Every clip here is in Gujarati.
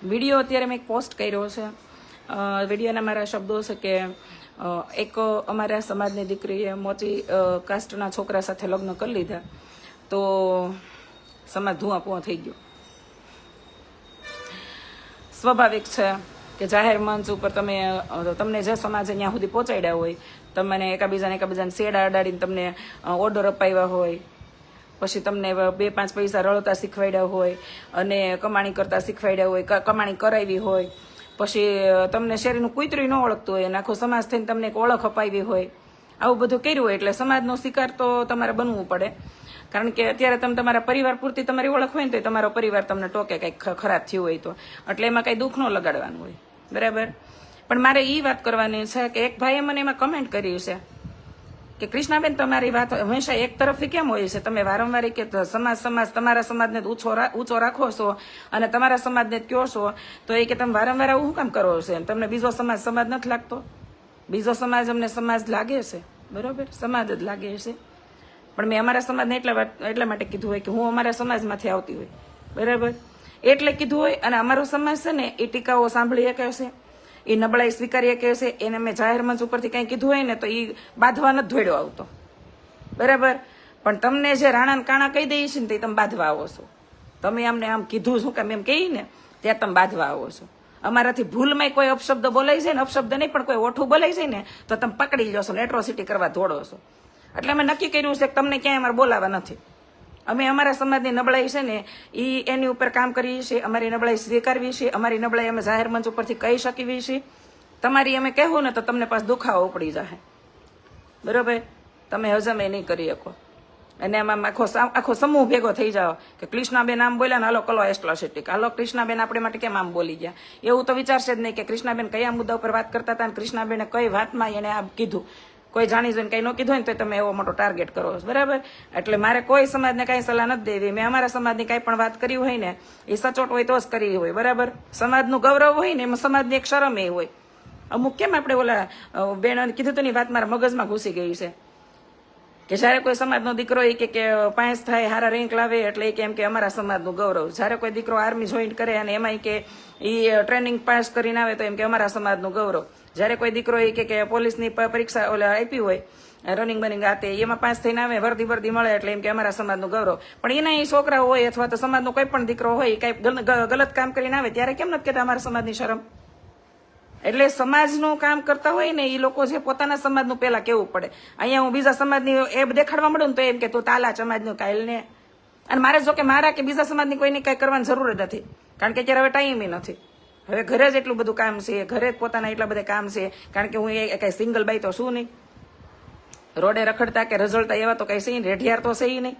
વિડીયો અત્યારે મેં એક પોસ્ટ કર્યો છે. વિડીયોના મારા શબ્દો છે કે એક અમારા સમાજની દીકરીએ મોટી કાસ્ટના છોકરા સાથે લગ્ન કરી લીધા તો સમાજ ધુઆપુઆ થઈ ગયો. સ્વાભાવિક છે કે જાહેર મંચ ઉપર તમને જે સમાજે ત્યાં સુધી પહોંચાડ્યા હોય, તમને એકાબીજાને શેડા અડાડીને તમને ઓર્ડર અપાવ્યા હોય, પછી તમને 2-5 પૈસા રળતા શીખવાડ્યા હોય અને કમાણી કરતા શીખવાડ્યા હોય, કમાણી કરાવી હોય, પછી તમને શેરીનું કૂતરું ન ઓળખતું હોય અને આખો સમાજ થઈને તમને એક ઓળખ અપાવી હોય, આવું બધું કર્યું હોય એટલે સમાજનો શિકાર તો તમારે બનવું પડે. કારણ કે અત્યારે તમે તમારા પરિવાર પૂરતી તમારી ઓળખ હોય ને તો તમારો પરિવાર તમને ટોકે કંઈક ખરાબ થયું હોય તો, એટલે એમાં કંઈ દુઃખ ન લગાડવાનું હોય, બરાબર. પણ મારે એ વાત કરવાની છે કે એક ભાઈએ મને એમાં કમેન્ટ કર્યું છે કે કૃષ્ણાબેન તમારી વાત હંમેશા એક તરફથી કેમ હોય છે? તમે વારંવાર કે સમાજ તમારા સમાજને ઊંચો રાખો છો અને તમારા સમાજને કહો છો, તો એ કે તમે વારંવાર આવું શું કામ કરો છો? તમને બીજો સમાજ નથી લાગતો? બીજો સમાજ અમને સમાજ લાગે છે, બરોબર, સમાજ જ લાગે છે. પણ મેં અમારા સમાજને એટલા માટે કીધું હોય કે હું અમારા સમાજમાંથી આવતી હોય, બરાબર, એટલે કીધું હોય. અને અમારો સમાજ છે ને એ ટીકાઓ સાંભળી શકે છે, એ નબળાઈ સ્વીકારી શકે છે. એને મેં જાહેર મંચ ઉપરથી કંઈ કીધું હોય ને તો એ બાંધવા નથી ધોડ્યો આવતો, બરાબર. પણ તમને જે રાણા કાણા કહી દઈએ છે ને તે તમે બાંધવા આવો છો. તમે અમને આમ કીધું શું કામ એમ કહી ને ત્યાં તમે બાંધવા આવો છો. અમારાથી ભૂલમાં કોઈ અપશબ્દ બોલાય છે ને, અપશબ્દ નહીં પણ કોઈ ઓઠું બોલાય છે ને તો તમે પકડી લો છો ને એટ્રોસિટી કરવા દોડો છો. એટલે અમે નક્કી કર્યું છે કે તમને ક્યાંય અમારે બોલાવા નથી. અમે અમારા સમાજની નબળાઈ છે ને એની ઉપર કામ કરીએ છીએ. અમારી નબળાઈ સ્વીકારવી છે, અમારી નબળાઈ અમે જાહેર મંચ ઉપરથી કહી શકીએ છીએ. તમારી અમે કહેવું ને તો તમને પાસ દુખાવો ઉપડી જાય, બરોબર, તમે હજમે નહીં કરી શકો. અને આમાં આખો સમૂહ ભેગો થઈ જાઓ કે કૃષ્ણાબેન આમ બોલ્યા ને હાલો કલો એસ્ટ્રોસિટી, હાલો કૃષ્ણાબેન આપણે માટે કેમ આમ બોલી ગયા, એવું તો વિચારશે જ નહીં કે કૃષ્ણાબેન કયા મુદ્દા ઉપર વાત કરતા હતા અને કૃષ્ણાબેને કઈ વાતમાં એને આમ કીધું. કોઈ જાણી જોઈને કંઈ ન કીધું હોય ને તો તમે એવો મોટો ટાર્ગેટ કરો છો, બરાબર. એટલે મારે કોઈ સમાજને કાંઈ સલાહ નથી દેવી. મેં અમારા સમાજની કાંઈ પણ વાત કરી હોય ને એ સચોટ હોય તો જ કરી હોય, બરાબર. સમાજનું ગૌરવ હોય ને એમાં સમાજની એક શરમ એ હોય. અમુક કેમ આપણે ઓલા બેન કીધું તો ની વાત મારા મગજમાં ઘૂસી ગઈ છે કે જ્યારે કોઈ સમાજનો દીકરો એ કે પાસ થાય, હારા રેન્ક લાવે એટલે કેમ કે અમારા સમાજનું ગૌરવ. જ્યારે કોઈ દીકરો આર્મી જોઈન કરે અને એમાં કે એ ટ્રેનિંગ પાસ કરીને આવે તો એમ કે અમારા સમાજનું ગૌરવ. જ્યારે કોઈ દીકરો એ કે પોલીસની પરીક્ષા આપી હોય, રનિંગ બનિંગ આતે એમાં પાસ થઈને આવે, વર્દી મળે એટલે એમ કે અમારા સમાજનું ગૌરવ. પણ એના એ છોકરા હોય અથવા તો સમાજનો કોઈ પણ દીકરો હોય કંઈ ગલત કામ કરીને આવે ત્યારે કેમ નથી કહેતા અમારા સમાજની શરમ? એટલે સમાજનું કામ કરતા હોય ને એ લોકો જે પોતાના સમાજનું પહેલા કેવું પડે. અહીંયા હું બીજા સમાજની એબ દેખાડવા મળું ને તો એમ કે તું તાલા સમાજનું કાયલ ને. અને મારે જો કે મારા કે બીજા સમાજની કોઈને કાંઈ કરવાની જરૂર જ નથી, કારણ કે અત્યારે હવે ટાઈમ નથી. હવે ઘરે જ એટલું બધું કામ છે, ઘરે જ પોતાના એટલા બધા કામ છે. કારણ કે હું એ કાંઈ સિંગલ બાઈ તો શું નહીં, રોડે રખડતા કે રઝળતા એવા તો કાંઈ છે નહીં, રેઢિયાર તો છે નહીં,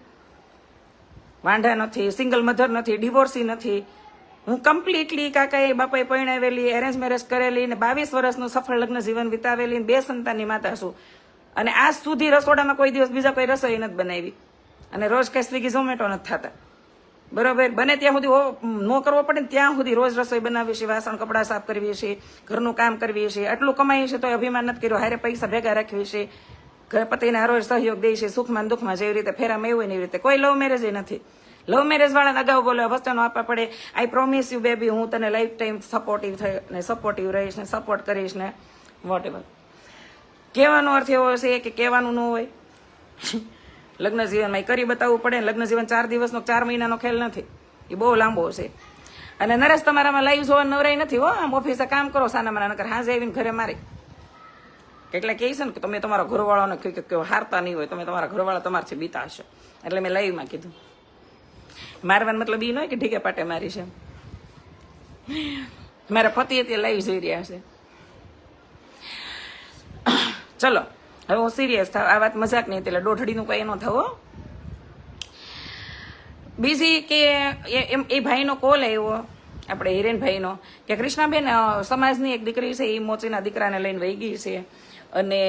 વાંઢા નથી, સિંગલ મધર નથી, ડિવોર્સી નથી. હું કમ્પ્લીટલી કાકાએ બાપાએ પરણાવેલી, એરેન્જ મેરેજ કરેલી ને 22 વર્ષનું સફળ લગ્ન જીવન વિતાવેલી, 2 સંતાનની માતા છું. અને આજ સુધી રસોડામાં કોઈ દિવસ બીજા કોઈ રસોઈ નથી બનાવી અને રોજ કઈ સ્વિગી ઝોમેટો નથી થતા, બરોબર. બને ત્યાં સુધી ન કરવો પડે ને ત્યાં સુધી રોજ રસોઈ બનાવી છે, વાસણ કપડાં સાફ કરવી છે, ઘરનું કામ કરવી છે. આટલું કમાઈ છે તો અભિમાન નથી કર્યો. હારે પૈસા ભેગા રાખવી છે, ઘર પતિને હરોજ સહયોગ દે છે, સુખમાં દુઃખમાં. જેવી રીતે ફેરામાં એવું એવી રીતે કોઈ લવ મેરેજ નથી. લવ મેરેજ વાળાને અગાઉ બોલે વચનો આપવા પડે, આઈ પ્રોમિસ યુ બેબી હું તને લાઈફ ટાઈમ સપોર્ટિવ રહીશ ને સપોર્ટ કરીશ ને વોટ એવર. કહેવાનો અર્થ એવો છે કે કહેવાનું ન હોય. લગ્ન જીવનમાં કરી બતાવવું પડે. લગ્ન જીવન 4 દિવસનો 4 મહિનાનો ખેલ નથી, એ બહુ લાંબો છે. અને નરેશ તમારામાં લાઈવ જોવા નવરાઈ નથી હો. આમ ઓફિસે કામ કરો સાના માના, નકર હાજે આવીને ઘરે મારી એટલે કહે છે ને કે તમે તમારા ઘરવાળાને હારતા નહીં હોય, તમે તમારા ઘરવાળા તમારથી બીતા હશે. એટલે મેં લાઈવમાં કીધું. મારવાનો મતલબ એ ન હોય કે ઢીકે પાટે મારી છે. મારા પતિ તે લાઈવ જોઈ રહ્યા છે. ચલો હવે હું સિરિયસ થાવ. આ વાત મજાક નહીં, એટલે દોઢડીનું કઈ ન થવો. બીજી કે એ ભાઈનો કોલ આવ્યો, આપણે હિરેનભાઈનો, કે કૃષ્ણાબેન સમાજની એક દીકરી છે એ મોચીના દીકરાને લઈને વહી ગઈ છે અને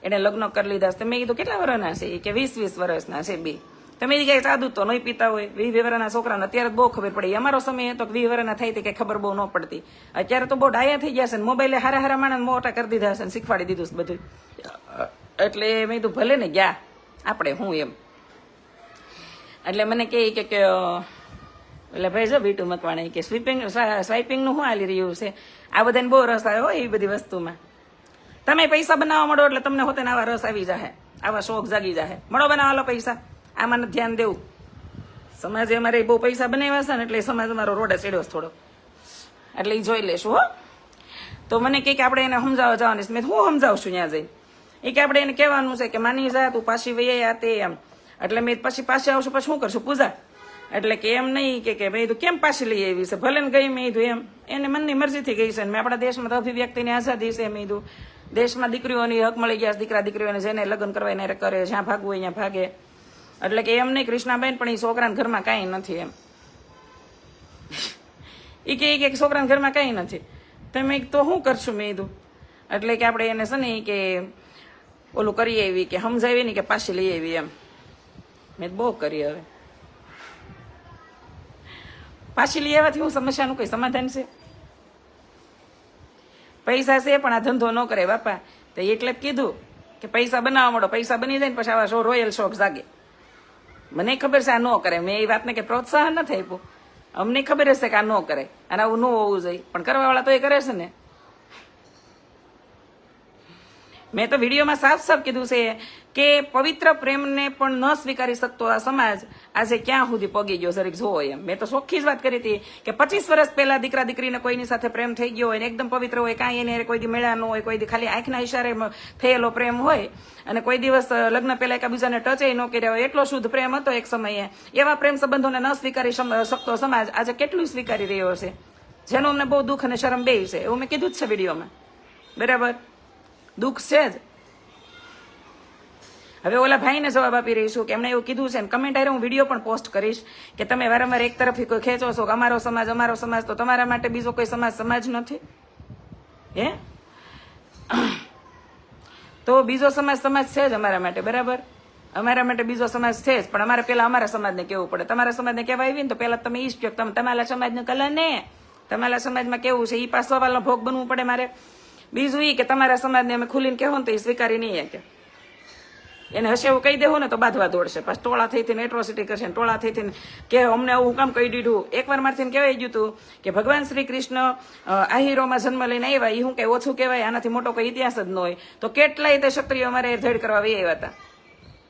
એને લગ્ન કરી લીધા છે. મેં કીધું કેટલા વર્ષના છે? કે 20 વર્ષના છે બે. તમે કઈ સાદું તો નહીં પીતા હોય. 20 વર્ષના છોકરાને અત્યારે બહુ ખબર પડી. અમારો સમય હતો કે 20 વર્ષના થઈ હતી કઈ ખબર બહુ ન પડતી. અત્યારે તો બહુ ડાયા થઈ ગયા છે ને મોબાઈલે હારા માણસ મોટા કરી દીધા છે ને શીખવાડી દીધું છે બધું. એટલે મેં કીધું ભલે ને ગયા આપણે હું એમ. એટલે મને કહે કે એટલે ભાઈ જો બીટું મકવાણા કે સ્વાઇપિંગ નું શું હાલી રહ્યું છે, આ બધાને બહુ રસ આવે હોય એ બધી વસ્તુમાં. તમે પૈસા બનાવવા મળો એટલે તમને હોતે આવા રસ આવી જાય, આવા શોખ જાગી જાય. મળો બનાવવા લો પૈસા, આમાં ધ્યાન દેવું. સમાજે અમારે બહુ પૈસા બનાવ્યા છે ને એટલે સમાજ અમારો રોડે ચડ્યો થોડો, એટલે એ જોઈ લેશું. હો તો મને કે આપણે એને સમજાવવા જવાની છે. મેં હું સમજાવું છું ત્યાં જઈ. એ કે આપણે એને કહેવાનું છે કે માની જા તું પાછી વૈયા આ તે એમ. એટલે મેં પછી પાછી આવશું પછી શું કરશું પૂજા. એટલે કે એમ નહીં કે મેં કીધું કેમ પાછી લઈ આવી છે, ભલે ને ગઈ મેં કીધું એમ એને મનની મરજીથી ગઈ છે. મેં આપણા દેશમાં તો અભિવ્યક્તિની આઝાદી છે. મેં કીધું દેશમાં દીકરીઓની હક મળી ગયા, દીકરા દીકરીઓને જેને લગ્ન કરવા એને કરે, જ્યાં ભાગવું હોય ત્યાં ભાગે. એટલે કે એમ નહીં કૃષ્ણાબેન પણ એ છોકરાના ઘરમાં કાંઈ નથી એમ. એ કે છોકરાના ઘરમાં કાંઈ નથી. તમે તો શું કરશું મેં કીધું. એટલે કે આપણે એને છે ને કે ઓલું કરી આવી કે સમજાવી ને કે પાછી લઈ આવી એમ. મેં બહુ કરી. હવે પાછી લઈ આવવાથી હું સમસ્યાનું કઈ સમાધાન છે? પૈસા છે પણ આ ધંધો ન કરે બાપા. તો એટલે જ કીધું કે પૈસા બનાવવા મળો, પૈસા બની જાય ને પછી આવા રોયલ શોખ જાગે. મને ખબર છે આ ન કરે. મેં એ વાતને કે પ્રોત્સાહન નથી આપ્યું. અમને ખબર હશે કે આ ન કરે અને આવું ન હોવું જોઈએ, પણ કરવા વાળા તો એ કરે છે ને. મેં તો વિડીયોમાં સાફ સાફ કીધું છે કે પવિત્ર પ્રેમને પણ ન સ્વીકારી શકતો આ સમાજ આજે ક્યાં સુધી પગી ગયો જરીક જોવો એમ. મેં તો ચોખ્ખી જ વાત કરી હતી કે 25 વર્ષ પહેલા દીકરા દીકરીને કોઈની સાથે પ્રેમ થઈ ગયો હોય ને એકદમ પવિત્ર હોય, કાંઈ એને કોઈ દી મેળા ન હોય, કોઈ દી ખાલી આંખના ઈશારે થયેલો પ્રેમ હોય અને કોઈ દિવસ લગ્ન પહેલા એકબીજાને ટચ ન કર્યા હોય, એટલો શુદ્ધ પ્રેમ હતો એક સમયે. એવા પ્રેમ સંબંધોને ન સ્વીકારી શકતો સમાજ આજે કેટલું સ્વીકારી રહ્યો છે, જેનું અમને બહુ દુઃખ અને શરમ બેય છે. એવું મેં કીધું જ છે વિડીયોમાં, બરાબર. દુઃખ છે જ. હવે ઓલા ભાઈને જવાબ આપી રહીશું કે એમણે એવું કીધું છે ને કમેન્ટ આરે હું વિડીયો પણ પોસ્ટ કરીશ કે તમે વારંવાર એક તરફથી કોઈ ખેંચો છો કે અમારો સમાજ, તો તમારા માટે બીજો કોઈ સમાજ નથી હે? તો બીજો સમાજ છે જ અમારા માટે, બરાબર. અમારા માટે બીજો સમાજ છે જ, પણ અમારે પેલા અમારા સમાજને કેવું પડે. તમારા સમાજને કહેવા આવી ને તો પેલા તમે ઈ જ કહો તમારા સમાજને કલર ને તમારા સમાજમાં કેવું છે એ પાછો સવાલનો ભોગ બનવું પડે મારે. બીજું એ કે તમારા સમાજને અમે ખુલીને કહેવો ને તો એ સ્વીકારી નહીં કે એને હશે એવું કહી દેવું ને તો બાંધવા દોડશે, પાછું ટોળા થઈને એટ્રોસિટી કરશે ને ટોળા થઈને કે અમને આવું કામ કહી દીધું. એકવાર મારથી કહેવાય ગયું હતું કે ભગવાન શ્રી કૃષ્ણ આહીરોમાં જન્મ લઈને આવ્યા, એ શું કઈ ઓછું કહેવાય? આનાથી મોટો કોઈ ઇતિહાસ જ ન હોય. તો કેટલાય તે ક્ષત્રિયો અમારે ધેડ કરવા આવ્યા હતા.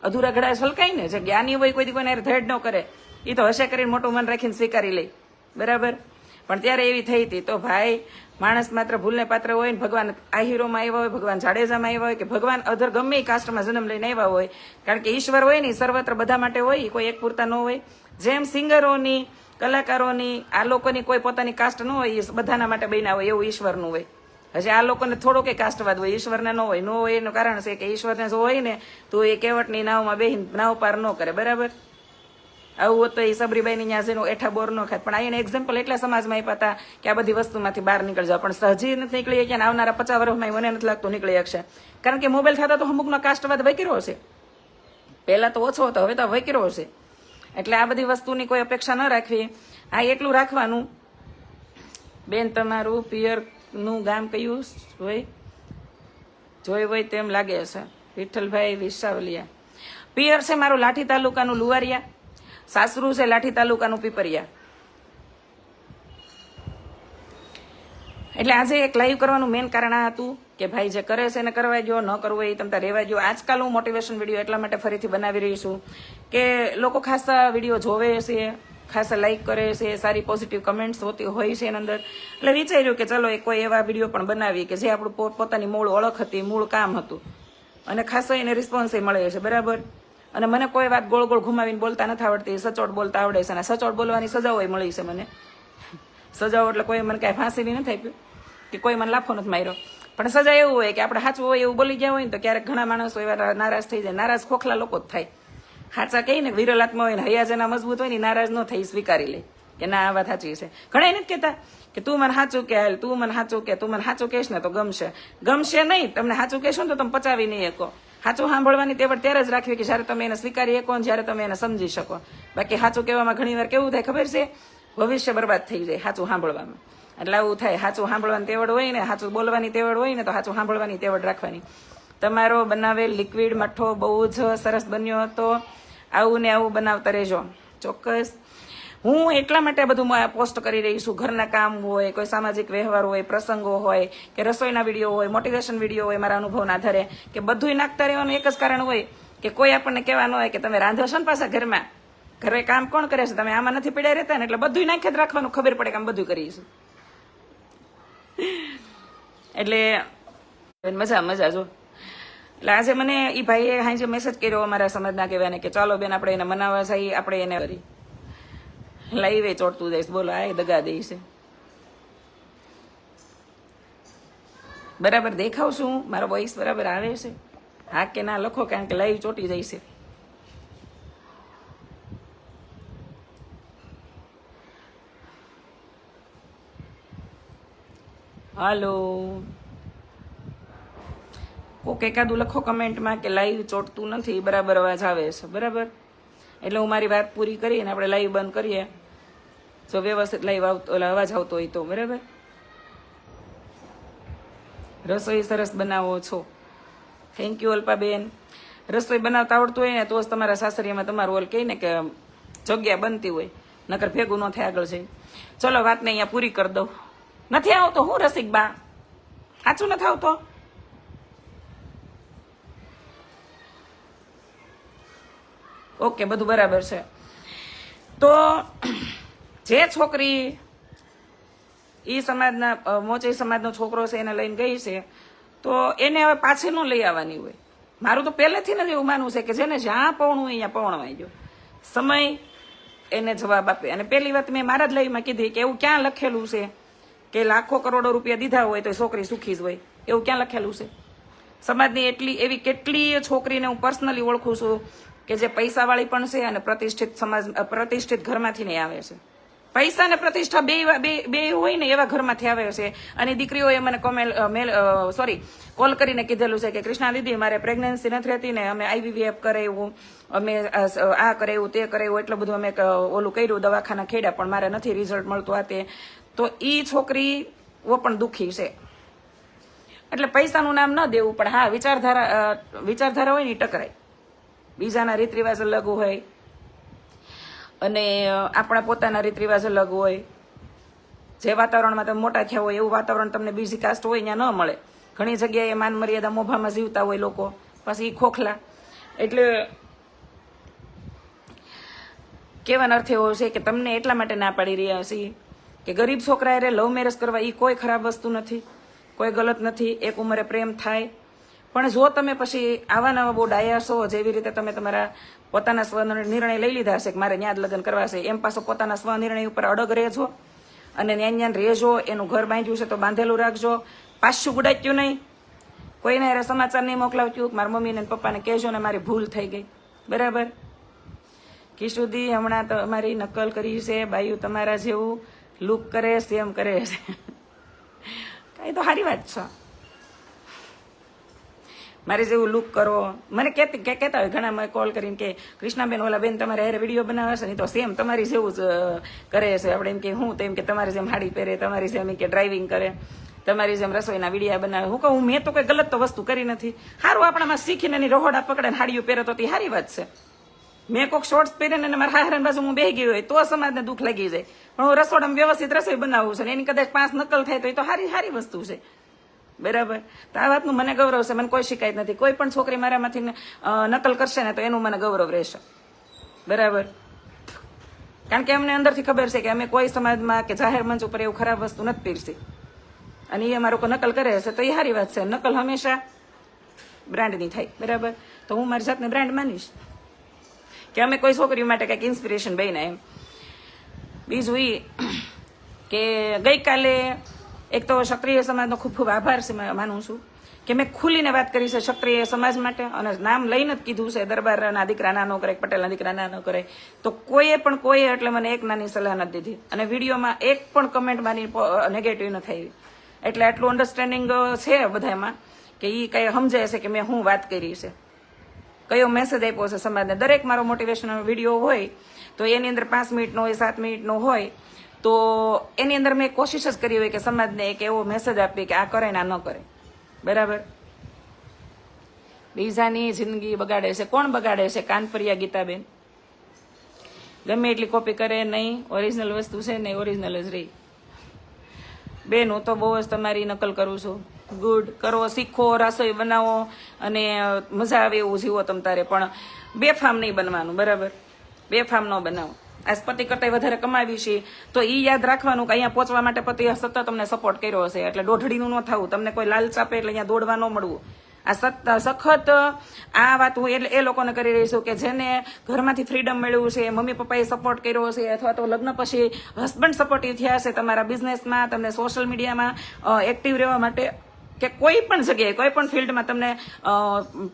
અધૂરા ઘડા છલકાય ને જે જ્ઞાની હોય કોઈ કોઈને ધેડ ન કરે, એ તો હશે કરીને મોટું મન રાખીને સ્વીકારી લે, બરાબર. પણ ત્યારે એવી થઈ હતી. તો ભાઈ માણસ માત્ર ભૂલને પાત્ર હોય ને ભગવાન આહીરોમાં આવ્યા હોય, ભગવાન જાડેજામાં આવ્યા હોય કે ભગવાન અધર ગમે એ કાસ્ટમાં જન્મ લઈને આવ્યા હોય, કારણ કે ઈશ્વર હોય ને સર્વત્ર બધા માટે હોય, કોઈ એક પૂરતા ન હોય. જેમ સિંગરોની, કલાકારોની, આ લોકોની કોઈ પોતાની કાસ્ટ ન હોય, એ બધાના માટે બન્યા હોય, એવું ઈશ્વરનું હોય. હજી આ લોકોને થોડો કે કાસ્ટવાદ હોય, ઈશ્વરને ન હોય એનું કારણ છે કે ઈશ્વરને જો હોય ને તો એ કેવટની નાવમાં બેહીને નાવ પાર ન કરે, બરાબર. આવું હતું એ સબરીબાઈની ત્યાં જેનું એઠા બોર ન ખાય. પણ આ એને એક્ઝામ્પલ એટલા સમાજમાં આપ્યા હતા કે આ બધી વસ્તુમાંથી બહાર નીકળી જાવ. પણ હજી નથી નીકળી ગયા, આવનારા 50 વર્ષમાં મને નથી લાગતું નીકળી શકશે. કારણ કે મોબાઈલ થતા તો અમુકનો કાસ્ટવાદ વકીરો છે. પહેલા તો ઓછો હતો, હવે તો વકીરો છે. એટલે આ બધી વસ્તુની કોઈ અપેક્ષા ન રાખવી. આ એટલું રાખવાનું, બેન તમારું પિયરનું ગામ કયું હોય? જોઈ હોય તેમ લાગે છે. વિઠ્ઠલભાઈ વિસાવલિયા. પિયર છે મારું લાઠી તાલુકાનું લુવારિયા, સાસરું છે લાઠી તાલુકાનું પીપરિયા. એટલે આજે એક લાઈવ કરવાનું મેન કારણ આ હતું કે ભાઈ જે કરે છે એને કરવા ગયો, ન કરવું એ તમતા રહેવા ગયો. આજકાલ હું મોટિવેશન વિડીયો એટલા માટે ફરીથી બનાવી રહી છું કે લોકો ખાસા વિડીયો જોવે છે, ખાસા લાઈક કરે છે, સારી પોઝિટિવ કમેન્ટ્સ હોતી હોય છે એની અંદર. એટલે વિચાર્યું કે ચલો કોઈ એવા વિડીયો પણ બનાવી કે જે આપણું પોતાની મૂળ ઓળખ હતી, મૂળ કામ હતું અને ખાસો એને રિસ્પોન્સ મળે છે, બરાબર. અને મને કોઈ વાત ગોળ ગોળ ઘુમાવીને બોલતા નથી આવડતી, સચોટ બોલતા આવડે છે. અને સચોટ બોલવાની સજાઓ મળી છે મને. સજાઓ એટલે કોઈ મને કાંઈ ફાંસીની નથી આપ્યું કે કોઈ મને લાફો નથી માર્યો, પણ સજા એવું હોય કે આપણે સાચું હોય એવું બોલી ગયા હોય ને તો ક્યારેક ઘણા માણસો એવા નારાજ થઈ જાય. નારાજ ખોખલા લોકો જ થાય. સાચા કહીને વિરલાત્મા હોય ને હૈયા જેના મજબૂત હોય ને નારાજ ન થઈ, સ્વીકારી લે કે ના આ વાત સાચી છે. ઘણા નથી કહેતા કે તું મને સાચું કે હાલ, તું મને સાચું કે, તું મને સાચું કહેશ ને તો ગમશે. ગમશે નહીં, તમને સાચું કહેશો ને તો તમે પચાવી નહીં શકો. સાચું સાંભળવાની તેવડ ત્યારે જ રાખવી કે જ્યારે તમે એને સ્વીકારી શકો ને જ્યારે તમે એને સમજી શકો. બાકી સાચું કહેવામાં ઘણી વાર કેવું થાય ખબર છે? ભવિષ્ય બરબાદ થઈ જાય સાચું સાંભળવામાં. એટલે આવું થાય. સાચું સાંભળવાની તેવડ હોય ને, સાચું બોલવાની તેવડ હોય ને તો સાચું સાંભળવાની તેવડ રાખવાની. તમારો બનાવેલ લિક્વિડ મઠ્ઠો બહુ જ સરસ બન્યો હતો. આવું ને આવું બનાવતા રહેજો. ચોક્કસ. હું એટલા માટે બધું પોસ્ટ કરી રહી છું. ઘરના કામ હોય, કોઈ સામાજિક વ્યવહાર હોય, પ્રસંગો હોય કે રસોઈના વિડીયો હોય, મોટિવેશન વિડીયો હોય, મારા અનુભવના આધારે કે બધું નાખતા રહેવાનું એક જ કારણ હોય કે કોઈ આપણને કહેવાનું હોય કે તમે રાંધો છો ને પાછા ઘરમાં, ઘરે કામ કોણ કરે છે, તમે આમાં નથી પડ્યા રહેતા ને, એટલે બધું નાખી જ રાખવાનું, ખબર પડે કે આમ બધું કરીશું. એટલે મજા જો. એટલે આજે મને એ ભાઈએ હાજે મેસેજ કર્યો અમારા સમાજના કહેવાને કે ચાલો બેન આપણે એને મનાવવા જઈએ, આપણે એને કરી લાઈવે ચોટતું જઈશ. બોલો આ દગા દે છે. બરાબર દેખાવ છું? મારો વોઇસ બરાબર આવે છે? હા કે ના લખો, કારણ કે લાઈવ ચોટી જાય છે. હાલો, કોક એકાદું લખો કમેન્ટમાં કે લાઈવ ચોટતું નથી, બરાબર અવાજ આવે છે. બરાબર, એટલે હું મારી વાત પૂરી કરીને આપણે લાઈવ બંધ કરીએ, જો વ્યવસ્થિત લાઈવ અવાજ આવતો હોય તો. બરાબર, રસોઈ સરસ બનાવો છો, થેન્ક યુ અલ્પાબેન. રસોઈ બનાવતા આવડતું હોય ને તો જ તમારા સાસરીમાં તમારું ઓલ કહે ને કે જગ્યા બનતી હોય, નકર ભેગું ન થાય આગળ જઈને. ચલો વાતને અહીંયા પૂરી કરી દઉં. નથી આવતો હું રસિક બા? સાચું નથી આવતો? ઓકે, બધું બરાબર છે. તો જે છોકરી ઈ સમાજના મોચી સમાજનો છોકરો છે એને લઈને ગઈ છે, તો એને હવે પાછી ન લઈ આવવાની હોય. મારું તો પહેલેથી જ એવું માનવું છે કે જેને જ્યાં પવણું હોય ત્યાં પવણવાઈ ગયો. સમય એને જવાબ આપે. અને પહેલી વાત મેં મારા જ લાઈવમાં કીધી કે એવું ક્યાં લખેલું છે કે લાખો કરોડો રૂપિયા દીધા હોય તો છોકરી સુખી જ હોય? એવું ક્યાં લખેલું છે? સમાજની એવી કેટલી છોકરીને હું પર્સનલી ઓળખું છું કે જે પૈસાવાળી પણ છે અને પ્રતિષ્ઠિત ઘરમાંથી નહીં આવે છે. પૈસા ને પ્રતિષ્ઠા બે હોય ને એવા ઘરમાંથી આવે છે. અને દીકરીઓએ મને કોલ કરીને કીધેલું છે કે કૃષ્ણા દીદી મારે પ્રેગ્નન્સી નથી રહેતી ને અમે IVF કરાવ્યું, અમે આ કરાવ્યું તે કરાવ્યું, એટલું બધું અમે ઓલું કર્યું, દવાખાના ખેડ્યા, પણ મારે નથી રિઝલ્ટ મળતું આ તે. તો ઈ છોકરીઓ પણ દુઃખી છે. એટલે પૈસાનું નામ ન દેવું, પણ હા વિચારધારા હોય ને ટકરાય. બીજાના રીત રિવાજ અલગ હોય અને આપણા પોતાના રીત રિવાજ અલગ હોય. જે વાતાવરણમાં તમે મોટા થયા હોય એવું વાતાવરણ તમને બીજી કાસ્ટ હોય ત્યાં ન મળે. ઘણી જગ્યાએ માન મર્યાદા મોભામાં જીવતા હોય લોકો, પછી એ ખોખલા. એટલે કહેવાનો અર્થ એવો છે કે તમને એટલા માટે ના પાડી રહ્યા છીએ કે ગરીબ છોકરા એ લવ મેરેજ કરવા એ કોઈ ખરાબ વસ્તુ નથી, કોઈ ગલત નથી. એક ઉંમરે પ્રેમ થાય, પણ જો તમે પછી આવા નવા બહુ ડાયા છો, જેવી રીતે તમે તમારા પોતાના સ્વ નિર્ણય લઈ લીધા છે કે મારે ન્યા જ લગ્ન કરવા છે, એમ પાછો પોતાના સ્વ નિર્ણય ઉપર અડગ રહેજો અને ન્યા રહેજો. એનું ઘર બાંધ્યું છે તો બાંધેલું રાખજો, પાછું ગુડાચ્યું નહીં, કોઈને અરે સમાચાર નહીં મોકલાવતું મારા મમ્મીને ને પપ્પાને કહેજો ને મારી ભૂલ થઈ ગઈ. બરાબર, કિશુદી હમણાં તો અમારી નકલ કરી છે, બાયું તમારા જેવું લુક કરે સેમ કરે છે. કઈ તો સારી વાત છે, મારે જેવું લુક કરો. મને કહેતા હોય ઘણા કોલ કરીને કે કૃષ્ણાબેન ઓલા બેન તમારે હારે વિડીયો બનાવે છે ને તો સેમ તમારી જેવું જ કરે છે. આપણે એમ કે હું તો એમ કે તમારી જેમ સાડી પહેરે, તમારી જેમ કે ડ્રાઇવિંગ કરે, તમારી જેમ રસોઈના વિડીયા બનાવે. હું કહું મેં તો કોઈ ગલત તો વસ્તુ કરી નથી. સારું આપણામાં શીખીને એની રહોડા પકડે હાડીઓ પહેરે તો તે સારી વાત છે. મેં કોઈક શોર્ટ્સ પહેરીને મારા હાહરાની બાજુ હું બેસી ગઈ હોય તો સમાજને દુઃખ લાગી જાય, પણ હું રસોડામાં વ્યવસ્થિત રસોઈ બનાવું છું ને એની કદાચ 5 નકલ થાય તો એ તો સારી વસ્તુ છે. બરાબર, તો આ વાતનું મને ગૌરવ છે, મને કોઈ શિકાયત નથી. કોઈ પણ છોકરી મારામાંથી નકલ કરશે ને તો એનું મને ગૌરવ રહેશે. બરાબર, કારણ કે અમને અંદરથી ખબર છે કે અમે કોઈ સમાજમાં કે જાહેર મંચ ઉપર એવું ખરાબ વસ્તુ નથી પીરસી, અને એ અમારો કોઈ નકલ કરે છે તો એ સારી વાત છે. નકલ હંમેશા બ્રાન્ડની થાય. બરાબર, તો હું મારી જાતને બ્રાન્ડ માનીશ કે અમે કોઈ છોકરીઓ માટે કંઈક ઇન્સ્પિરેશન બન્યા એમ. બીજું એ કે ગઈકાલે એક તો ક્ષત્રિય સમાજનો ખૂબ ખૂબ આભાર છે માનું છું કે મેં ખુલીને વાત કરી છે ક્ષત્રિય સમાજ માટે, અને નામ લઈને જ કીધું છે દરબારના દીકરા ના ન કરે, પટેલના દીકરા ના ન કરે. તો કોઈએ એટલે મને એક નાની સલાહ નથી દીધી, અને વિડીયોમાં એક પણ કમેન્ટ મારી નેગેટિવ ન થઈ. એટલે આટલું અન્ડરસ્ટેન્ડિંગ છે બધામાં કે એ કઈ સમજાય છે કે મેં શું વાત કરી છે, કયો મેસેજ આપ્યો છે સમાજને. દરેક મારો મોટિવેશનલ વિડીયો હોય તો એની અંદર 5 મિનિટનો હોય, 7 મિનિટનો હોય, તો એની અંદર મેં કોશિશ જ કરી હોય કે સમાજને એક એવો મેસેજ આપી કે આ કરે ને આ ન કરે. બરાબર, બીજાની જિંદગી બગાડે છે. કોણ બગાડે છે? કાનપરિયા ગીતાબેન. ગમે એટલી કોપી કરે નહીં, ઓરિજિનલ વસ્તુ છે નહીં, ઓરિજિનલ જ રહી. બેન હું તો બહુ જ તમારી નકલ કરું છું. ગુડ, કરો, શીખો, રસોઈ બનાવો અને મજા આવે એવું જીવો તમ તારે, પણ બેફામ નહીં બનવાનું, બરાબર? બેફામ ન બનાવો. આજ પતિ કરતા વધારે કમાવી છે તો એ યાદ રાખવાનું કે અહીંયા પહોંચવા માટે પતિએ સતત તમને સપોર્ટ કર્યો હશે, એટલે દોઢડીનું ન થવું, તમને કોઈ લાલચ આપે એટલે અહીંયા દોડવા ન મળવું. આ સખત આ વાત હું એટલે એ લોકોને કરી રહી છું કે જેને ઘરમાંથી ફ્રીડમ મળ્યું છે, મમ્મી પપ્પાએ સપોર્ટ કર્યો છે, અથવા તો લગ્ન પછી હસબન્ડ સપોર્ટિવ થયા છે તમારા બિઝનેસમાં, તમને સોશિયલ મીડિયામાં એક્ટિવ રહેવા માટે કે કોઈ પણ જગ્યાએ કોઈ પણ ફિલ્ડમાં તમને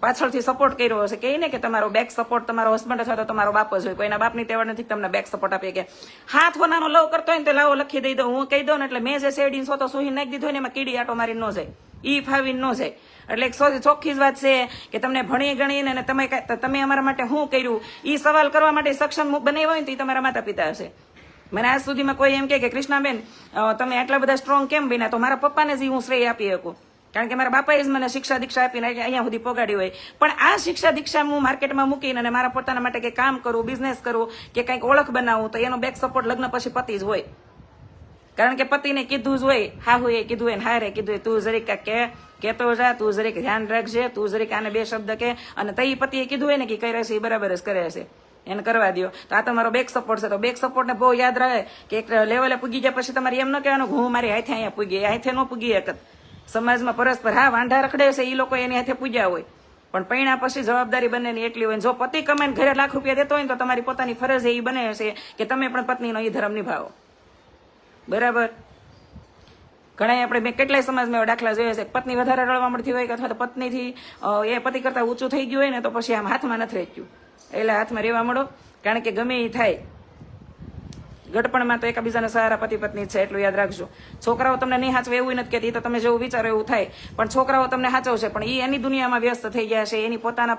પાછળથી સપોર્ટ કર્યો હશે. કહે ને કે તમારો બેક સપોર્ટ તમારો હસબન્ડ અથવા તો તમારો બાપ જ હોય. કોઈના બાપની તેવડ નથી તમને બેક સપોર્ટ આપીએ કે હાથ વનાનો લવ કરતો હોય ને તો લાવો લખી દઈ દઉં, હું કહી દઉં ને એટલે મેં જે શેરડી સોતો સુહી નાખી દીધો ને એમાં કીડી આટો મારી ન જાય, ઈ ફાવીને ન જાય. એટલે એક ચોખ્ખી જ વાત છે કે તમને ભણી ગણીને અને તમે અમારા માટે શું કર્યું એ સવાલ કરવા માટે સક્ષમ બનાવ્યા હોય ને તો એ તમારા માતા પિતા હશે. મને આજ સુધીમાં કોઈ એમ કે કૃષ્ણાબેન તમે આટલા બધા સ્ટ્રોંગ કેમ બન્યા, તો મારા પપ્પાને જ હું શ્રેય આપી શકું, કારણ કે મારા બાપાએ જ મને શિક્ષા દીક્ષા આપીને અહીંયા સુધી પગાડી હોય. પણ આ શિક્ષા દીક્ષા હું માર્કેટમાં મૂકીને અને મારા પોતાના માટે કંઈ કામ કરું, બિઝનેસ કરું કે કંઈક ઓળખ બનાવું, તો એનો બેક સપોર્ટ લગ્ન પછી પતિ જ હોય. કારણ કે પતિને કીધું જ હોય, હાહુ એ કીધું હોય ને હારે કીધું હોય, તું જરીક કેતો જા, તું જરીક ધ્યાન રાખજે, તું જરીક આને બે શબ્દ કે, અને તઈ પતિએ કીધું હોય ને કે કરે છે એ બરાબર જ કરે છે, એને કરવા દો. તો આ તમારો બેક સપોર્ટ છે. તો બેક સપોર્ટને બહુ યાદ રહે કે એક લેવલે પૂગી જાય પછી તમારે એમ ન કહેવાનું હું મારી હાથે અહીંયા પૂગી, હાથે ન પૂગી એક સમાજમાં પરસ્પર હા વાંઢા રખડે છે એ લોકો એની હાથે પૂજ્યા હોય, પણ પૈણા પછી જવાબદારી બંનેની એટલી હોય. જો પતિ કમાઈને ઘરે લાખ રૂપિયા દેતો હોય ને તો તમારી પોતાની ફરજ એ બને છે કે તમે પણ પત્નીનો એ ધર્મ નિભાવો, બરાબર? ઘણા આપણે મેં કેટલાય સમાજમાં એવા દાખલા જોયા છે, પત્ની વધારે રડવા મળતી હોય કે અથવા તો પત્નીથી એ પતિ કરતા ઊંચું થઈ ગયું હોય ને તો પછી આમ હાથમાં નથી રહી ગયું, એટલે હાથમાં રહેવા મળો. કારણ કે ગમે એ થાય ગડપણમાં તો એકબીજાના સહારા પતિ પત્ની છે, એટલું યાદ રાખજો. છોકરાઓ તમને નહીં હાચવે એવું નથી કહેતી, તો તમે જેવું વિચારો એવું થાય, પણ છોકરાઓ તમને હાચવશે, પણ એ એની દુનિયામાં વ્યસ્ત થઈ ગયા છે, એની પોતાના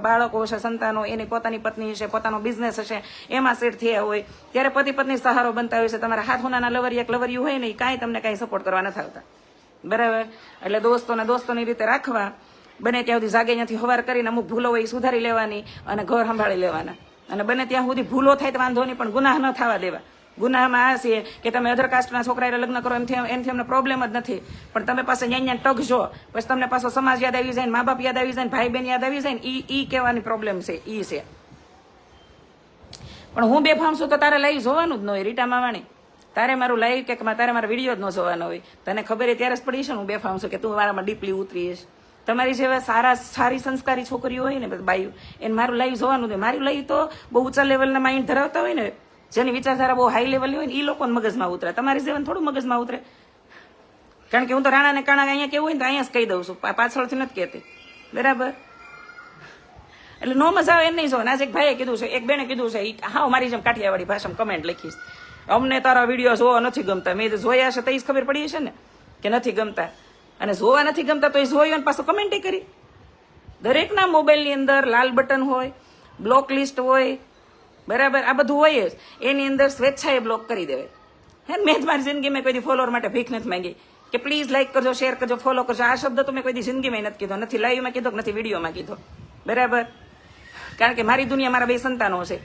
બાળકો હશે, સંતાનો, એની પોતાની પત્ની હશે, પોતાનો બિઝનેસ હશે, એમાં સેટ થયા હોય, ત્યારે પતિ પત્ની સહારો બનતા હોય છે. તમારા હાથ હોનાના લવરિયું હોય ને એ કાંઈ તમને કાંઈ સપોર્ટ કરવા નથી આવતા, બરાબર? એટલે દોસ્તોની રીતે રાખવા, બને ત્યાં સુધી જાગે ત્યાંથી હવાર કરીને અમુક ભૂલો હોય એ સુધારી લેવાની અને ઘર સંભાળી લેવાના. અને બને ત્યાં સુધી ભૂલો થાય તો વાંધો નહીં, પણ ગુનાહ ન થવા દેવા. ગુનાહમાં આ છે કે તમે અધર કાસ્ટના છોકરાએ લગ્ન કરો એમથી અમને પ્રોબ્લેમ જ નથી, પણ તમે પાસે ન્યા ટગ જો, પછી તમને પાછો સમાજ યાદ આવી જાય, મા બાપ યાદ આવી જાય, ભાઈ બહેન યાદ આવી જાય ને ઈ કહેવાની પ્રોબ્લેમ છે, ઈ છે. પણ હું બેફામ છું તો તારે લાઈવ જોવાનું જ ન હોય રીટા માવાણી, તારે મારું લાઈવ કે તારે મારા વિડીયો જ ન જોવાનો હોય. તને ખબર ત્યારે જ પડી છે હું બેફામ છું કે તું મારામાં ડીપલી ઉતરીશ. તમારી જેવા સારી સંસ્કારી છોકરીઓ હોય ને બાયું, એને મારું લાઈવ જોવાનું હોય. મારું લાઈવ તો બહુ ઊંચા લેવલના માઇન્ડ ધરાવતા હોય ને, જેની વિચારધારા બહુ હાઈ લેવલની હોય ને એ લોકોને મગજમાં ઉતરે, તમારી જીવન થોડું મગજમાં ઉતરે. કારણ કે હું તો રાણા ને કાણા અહીંયા કેવું હોય ને તો અહીંયા જ કહી દઉં છું, પાછળથી નથી કહેતી, બરાબર? એટલે નો મજા આવે એમ નહીં જો. આજે એક ભાઈએ કીધું છે, એક બેને કીધું છે, હા મારી જેમ કાઠિયાવાડી ભાષામાં કમેન્ટ લખીશ, અમને તારા વિડીયો જોવા નથી ગમતા. મેં જોયા છે તો એ જ ખબર પડી છે ને કે નથી ગમતા, અને જોવા નથી ગમતા તો એ જોયું પાછું કમેન્ટ કરી. દરેકના મોબાઈલની અંદર લાલ બટન હોય, બ્લોક લિસ્ટ હોય, બરાબર? આ બધું હોય જ, એની અંદર સ્વેચ્છાએ બ્લોક કરી દેવાય. હે, મેં જ મારી જિંદગીમાં કોઈ ફોલોવર માટે ભીખ નથી માંગી કે પ્લીઝ લાઈક કરજો, શેર કરજો, ફોલો કરજો. આ શબ્દ તો મેં કોઈ જિંદગીમાં નથી કીધો, નથી લાઈવમાં કીધો, નથી વિડીયોમાં કીધો, બરાબર? કારણ કે મારી દુનિયા મારા બે સંતાનો છે,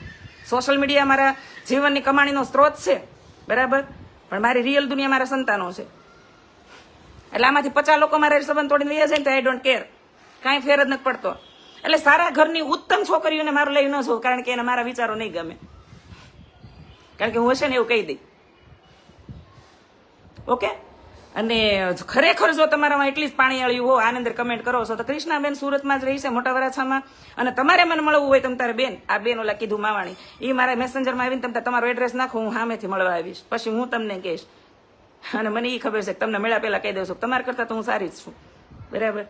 સોશિયલ મીડિયા મારા જીવનની કમાણીનો સ્ત્રોત છે, બરાબર? પણ મારી રિયલ દુનિયા મારા સંતાનો છે. એટલે આમાંથી 50 લોકો મારા સંબંધ તોડીને લઈ જાય ને તો આઈ ડોન્ટ કેર, કાંઈ ફેર જ નથી પડતો. એટલે સારા ઘરની ઉત્તમ છોકરીઓને મારું લઈ ન જોઉં, કારણ કે એને મારા વિચારો નહીં ગમે, કારણ કે હું હશે ને એવું કહી દઈ, ઓકે? અને ખરેખર જો તમારામાં એટલી જ પાણી અળ્યું હો, આની અંદર કમેન્ટ કરો છો તો કૃષ્ણાબેન સુરતમાં જ રહી છે, મોટા વરાછામાં, અને તમારે મને મળવું હોય તમે તારે બેન, આ બેન ઓલા કીધું માવાણી, એ મારા મેસેન્જરમાં આવીને તમે તમારો એડ્રેસ નાખો, હું સામેથી મળવા આવીશ, પછી હું તમને કહીશ. અને મને એ ખબર છે કે તમને મળ્યા પહેલા કહી દઉં છું તમારા કરતાં તો હું સારી જ છું, બરાબર?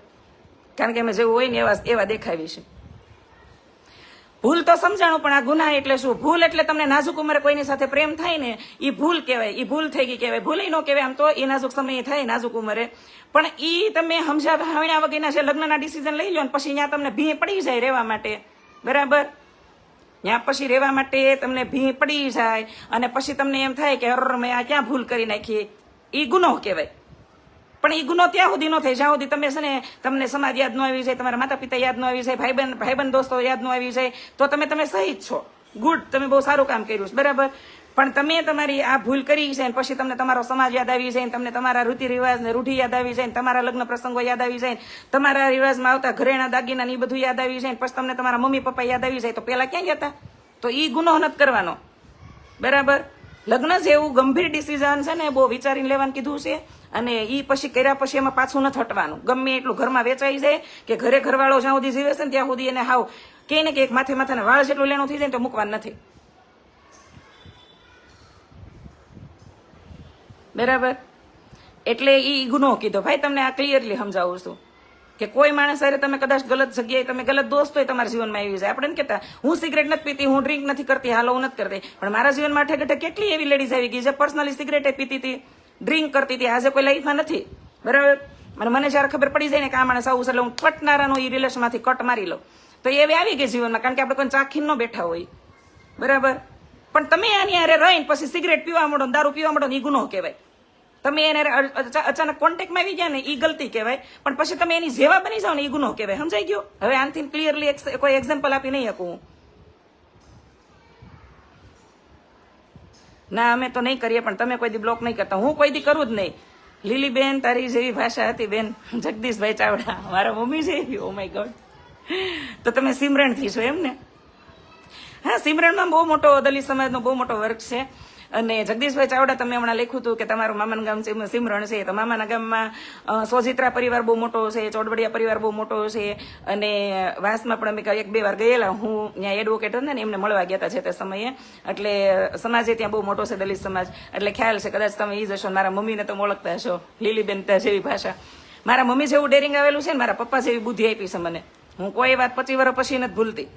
કારણ કે અમે જેવું હોય ને એવા દેખાવી છે. ભૂલ તો સમજાણું, પણ આ ગુનાહ એટલે શું? ભૂલ એટલે તમને નાજુક ઉંમરે કોઈની સાથે પ્રેમ થાય ને એ ભૂલ કહેવાય, એ ભૂલ થઈ ગઈ કહેવાય. ભૂલ ન કહેવાય આમ તો, એ નાજુક સમયે થાય, નાજુક ઉંમરે, પણ એ તમે હમણાં વગરના જે લગ્નના ડિસિઝન લઈ લો ને પછી ત્યાં તમને ભી પડી જાય રહેવા માટે, બરાબર? ત્યાં પછી રહેવા માટે તમને ભી પડી જાય અને પછી તમને એમ થાય કે હર મેં આ ક્યાં ભૂલ કરી નાખી, એ ગુનો કહેવાય. પણ એ ગુનો ત્યાં સુધી ન થાય જ્યાં સુધી તમે છે ને તમને સમાજ યાદ ન આવી જાય, તમારા માતા પિતા યાદ ન આવી જાય, ભાઈબંધ દોસ્તો યાદ ન આવી જાય, તો તમે સહી જ છો. ગુડ, તમે બહુ સારું કામ કર્યું છે, બરાબર. પણ તમે તમારી આ ભૂલ કરી છે, પછી તમને તમારો સમાજ યાદ આવી જાય, તમને તમારા રીતિ રિવાજ ને રૂઢિ યાદ આવી જાય, તમારા લગ્ન પ્રસંગો યાદ આવી જાય, તમારા રિવાજમાં આવતા ઘરેણા દાગીના ને એ બધું યાદ આવી જાય, પછી તમને તમારા મમ્મી પપ્પા યાદ આવી જાય, તો પેલા ક્યાં ગયા હતા? તો ઈ ગુનો નથી કરવાનો, બરાબર. લગ્ન જેવું ગંભીર ડિસિઝન છે ને બહુ વિચારીને લેવાનું કીધું છે, અને ઈ પછી કર્યા પછી એમાં પાછું નથી હટવાનું. ગમે એટલું ઘરમાં વેચાઈ જાય કે ઘરે ઘરવાળો જ્યાં સુધી જીવે છે ને ત્યાં સુધી એને હાવ કે ને કે એક માથાના વાળ જેટલું લેણું થઈ જાય તો મૂકવાનું નથી, બરાબર. એટલે ઈ ગુનો કીધો. ભાઈ તમને આ ક્લિયરલી સમજાવું છું કે કોઈ માણસ સાથે તમે કદાચ ગલત જગ્યાએ તમે ગલત દોસ્ત હોય તમારા જીવનમાં આવી જાય. આપણે એમ કહેતા હું સિગરેટ નથી પીતી, હું ડ્રિંક નથી કરતી, હાલો હું નથી કરતી, પણ મારા જીવનમાં ઠેઠે કેટલી એવી લેડીઝ આવી ગઈ જે પર્સનલી સિગરેટ પીતી હતી, ડ્રિંક કરતી હતી, આજે કોઈ લાઈફમાં નથી, બરાબર. મને જયારે ખબર પડી જાય ને કે આ માણસ આવું છે એટલે હું પટનારાનો એ રિલેશનમાંથી કટ મારી લઉં, તો એવી આવી ગઈ જીવનમાં, કારણ કે આપણે કોઈ ચાખીને ન બેઠા હોય, બરાબર. પણ તમે આની હારે રહીને પછી સિગરેટ પીવા માંડો, દારૂ પીવા માંડો, એ ગુનો કહેવાય. તમે એને અચાનક કોન્ટેક્ટમાં આવી ગયા ને એ ગલતી કહેવાય, પણ પછી તમે એની જેવા બની જાઓ ને એ ગુનો કહેવાય. સમજાઈ ગયો? હવે આનાથી ક્લિયરલી કોઈ એક્ઝામ્પલ આપી નહીં શકું. ના, અમે તો નહીં કરીએ, પણ તમે કોઈ દી બ્લોક નહીં કરતા, હું કોઈ દી કરું જ નહીં. લીલીબેન, તારી જેવી ભાષા હતી બેન. જગદીશભાઈ ચાવડા મારા મમ્મી છે. ઓ માય ગોડ, તો તમે સિમરણ થી છો એમ ને? હા, સિમરણમાં બહુ મોટો દલિત સમાજનો બહુ મોટો વર્ગ છે. અને જગદીશભાઈ ચાવડા તમે હમણાં લખ્યું હતું કે તમારું મામાના ગામ સિમરણ છે, તો મામાના ગામમાં સોજિત્રા પરિવાર બહુ મોટો છે, ચોડવડિયા પરિવાર બહુ મોટો છે, અને વાસમાં પણ અમે 1-2 વાર ગયેલા. હું ત્યાં એડવોકેટ હતા ને એમને મળવા ગયા હતા જે તે સમયે, એટલે સમાજે ત્યાં બહુ મોટો છે દલિત સમાજ, એટલે ખ્યાલ છે. કદાચ તમે ઈ જશો, મારા મમ્મીને તો ઓળખતા હશો, લીલીબેન જેવી ભાષા. મારા મમ્મી જેવું ડેરિંગ આવેલું છે ને મારા પપ્પા જેવી બુદ્ધિ આપી છે મને. હું કોઈ વાત 25 વર્ષ પછી નથી ભૂલતી,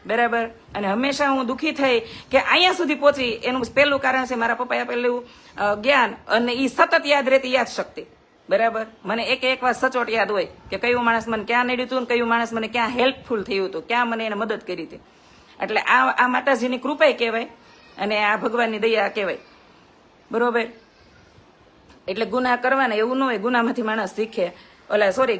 બરાબર. અને હંમેશા હું દુઃખી થઈ કે અહીંયા સુધી પહોંચી એનું પહેલું કારણ છે મારા પપ્પાએ આપેલું જ્ઞાન, અને એ સતત યાદ રહેતી યાદ શક્તિ, બરાબર. મને એક વાત સચોટ યાદ હોય કે કયું માણસ મને ક્યાં નડ્યું હતું, કયું માણસ મને ક્યાં હેલ્પફુલ થયું હતું, ક્યાં મને એને મદદ કરી હતી. એટલે આ માતાજીની કૃપા કહેવાય, અને આ ભગવાનની દયા કહેવાય, બરોબર. એટલે ગુનાહ કરવાના એવું ન હોય, ગુનામાંથી માણસ શીખે,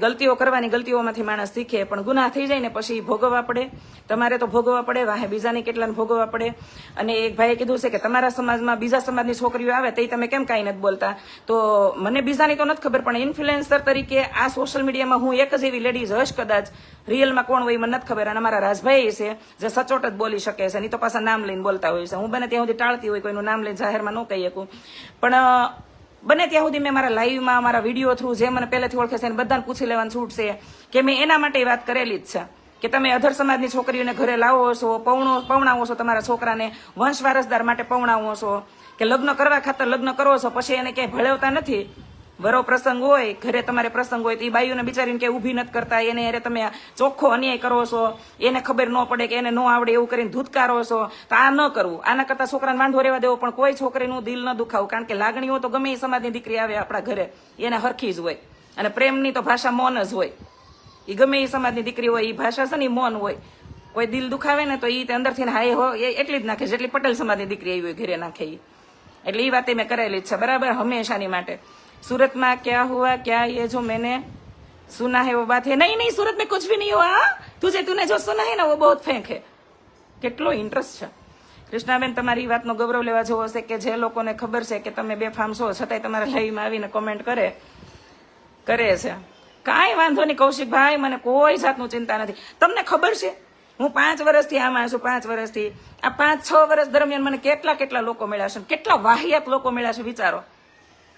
ગલતીઓ કરવાની, ગલતીઓમાંથી માણસ શીખે, પણ ગુનાહ થઈ જાય ને પછી ભોગવવા પડે. તમારે તો ભોગવવા પડે, વાહે બીજાની કેટલાને ભોગવવા પડે. અને એક ભાઈએ કીધું છે કે તમારા સમાજમાં બીજા સમાજની છોકરીઓ આવે તો તમે કેમ કાંઈ નથી બોલતા? તો મને બીજાની તો નથી ખબર, પણ ઇન્ફ્લુએન્સર તરીકે આ સોશિયલ મીડિયામાં હું એક જ એવી લેડીઝ હશ, કદાચ રિયલમાં કોણ હોય મને નથી ખબર. અને અમારા રાજભાઈ છે જે સચોટ જ બોલી શકે છે, નહીં તો પાછા નામ લઈને બોલતા હોય છે. હું બને ત્યાં સુધી ટાળતી હોય કોઈનું નામ લઈને જાહેરમાં ન કહી શકું, પણ બને ત્યાં સુધી મેં મારા લાઈવમાં, મારા વિડીયો થ્રુ જે મને પહેલેથી ઓળખે છે એને બધાને પૂછી લેવાનું છૂટ છે કે મેં એના માટે વાત કરેલી જ છે કે તમે અધર સમાજની છોકરીઓને ઘરે લાવો છો, પવણાવો છો, તમારા છોકરાને વંશ વારસદાર માટે પવણાવો છો, કે લગ્ન કરવા ખાતર લગ્ન કરો છો, પછી એને ક્યાંય ભળવતા નથી. વરો પ્રસંગ હોય, ઘરે તમારે પ્રસંગ હોય તો એ બાઈઓને બિચારીને ક્યાંય ઊભી નથી કરતા, એને અરે તમે ચોખ્ખો અન્યાય કરો છો, એને ખબર ન પડે કે એને ન આવડે એવું કરીને ધૂતકારો છો. તો આ ન કરવું, આના કરતા છોકરાને વાંઢો રહેવા દેવો, પણ કોઈ છોકરીનું દિલ ન દુખાવું, કારણ કે લાગણીઓ તો ગમે એ સમાજની દીકરી આવે આપણા ઘરે એને હરખી જ હોય, અને પ્રેમની તો ભાષા મૌન જ હોય. એ ગમે એ સમાજની દીકરી હોય એ ભાષા છે ને એ મૌન હોય. કોઈ દિલ દુખાવે ને તો એ અંદરથી હાય હો એટલી જ નાખે જેટલી પટેલ સમાજની દીકરી આવી હોય ઘરે નાખે. એટલે એ વાત મેં કરેલી જ છે, બરાબર, હંમેશાની માટે. सूरत में क्या हुआ, क्या ये जो मैंने सुना है वो बात है? नहीं, सूरत में कुछ भी नहीं हुआ, तूने जो सुना है ना वो बहुत फेक है. કેટલો ઇન્ટરેસ્ટ છે કૃષ્ણાબેન, તમારી વાતનો ગૌરવ લેવા જેવો હશે કે જે લોકોને ખબર છે કે તમે બેફામ છો છતાંય તમારા લાઈવમાં આવીને કોમેન્ટ કરે છે. કાંઈ વાંધો નહીં કૌશિકભાઈ, મને કોઈ જાતનું ચિંતા નથી. તમને ખબર છે હું 5 વર્ષથી આમાં છું, 5 વર્ષથી આ 5-6 વર્ષ દરમિયાન મને કેટલા લોકો મળ્યા છે, કેટલા વાહિયાત લોકો મળ્યા છે, વિચારો.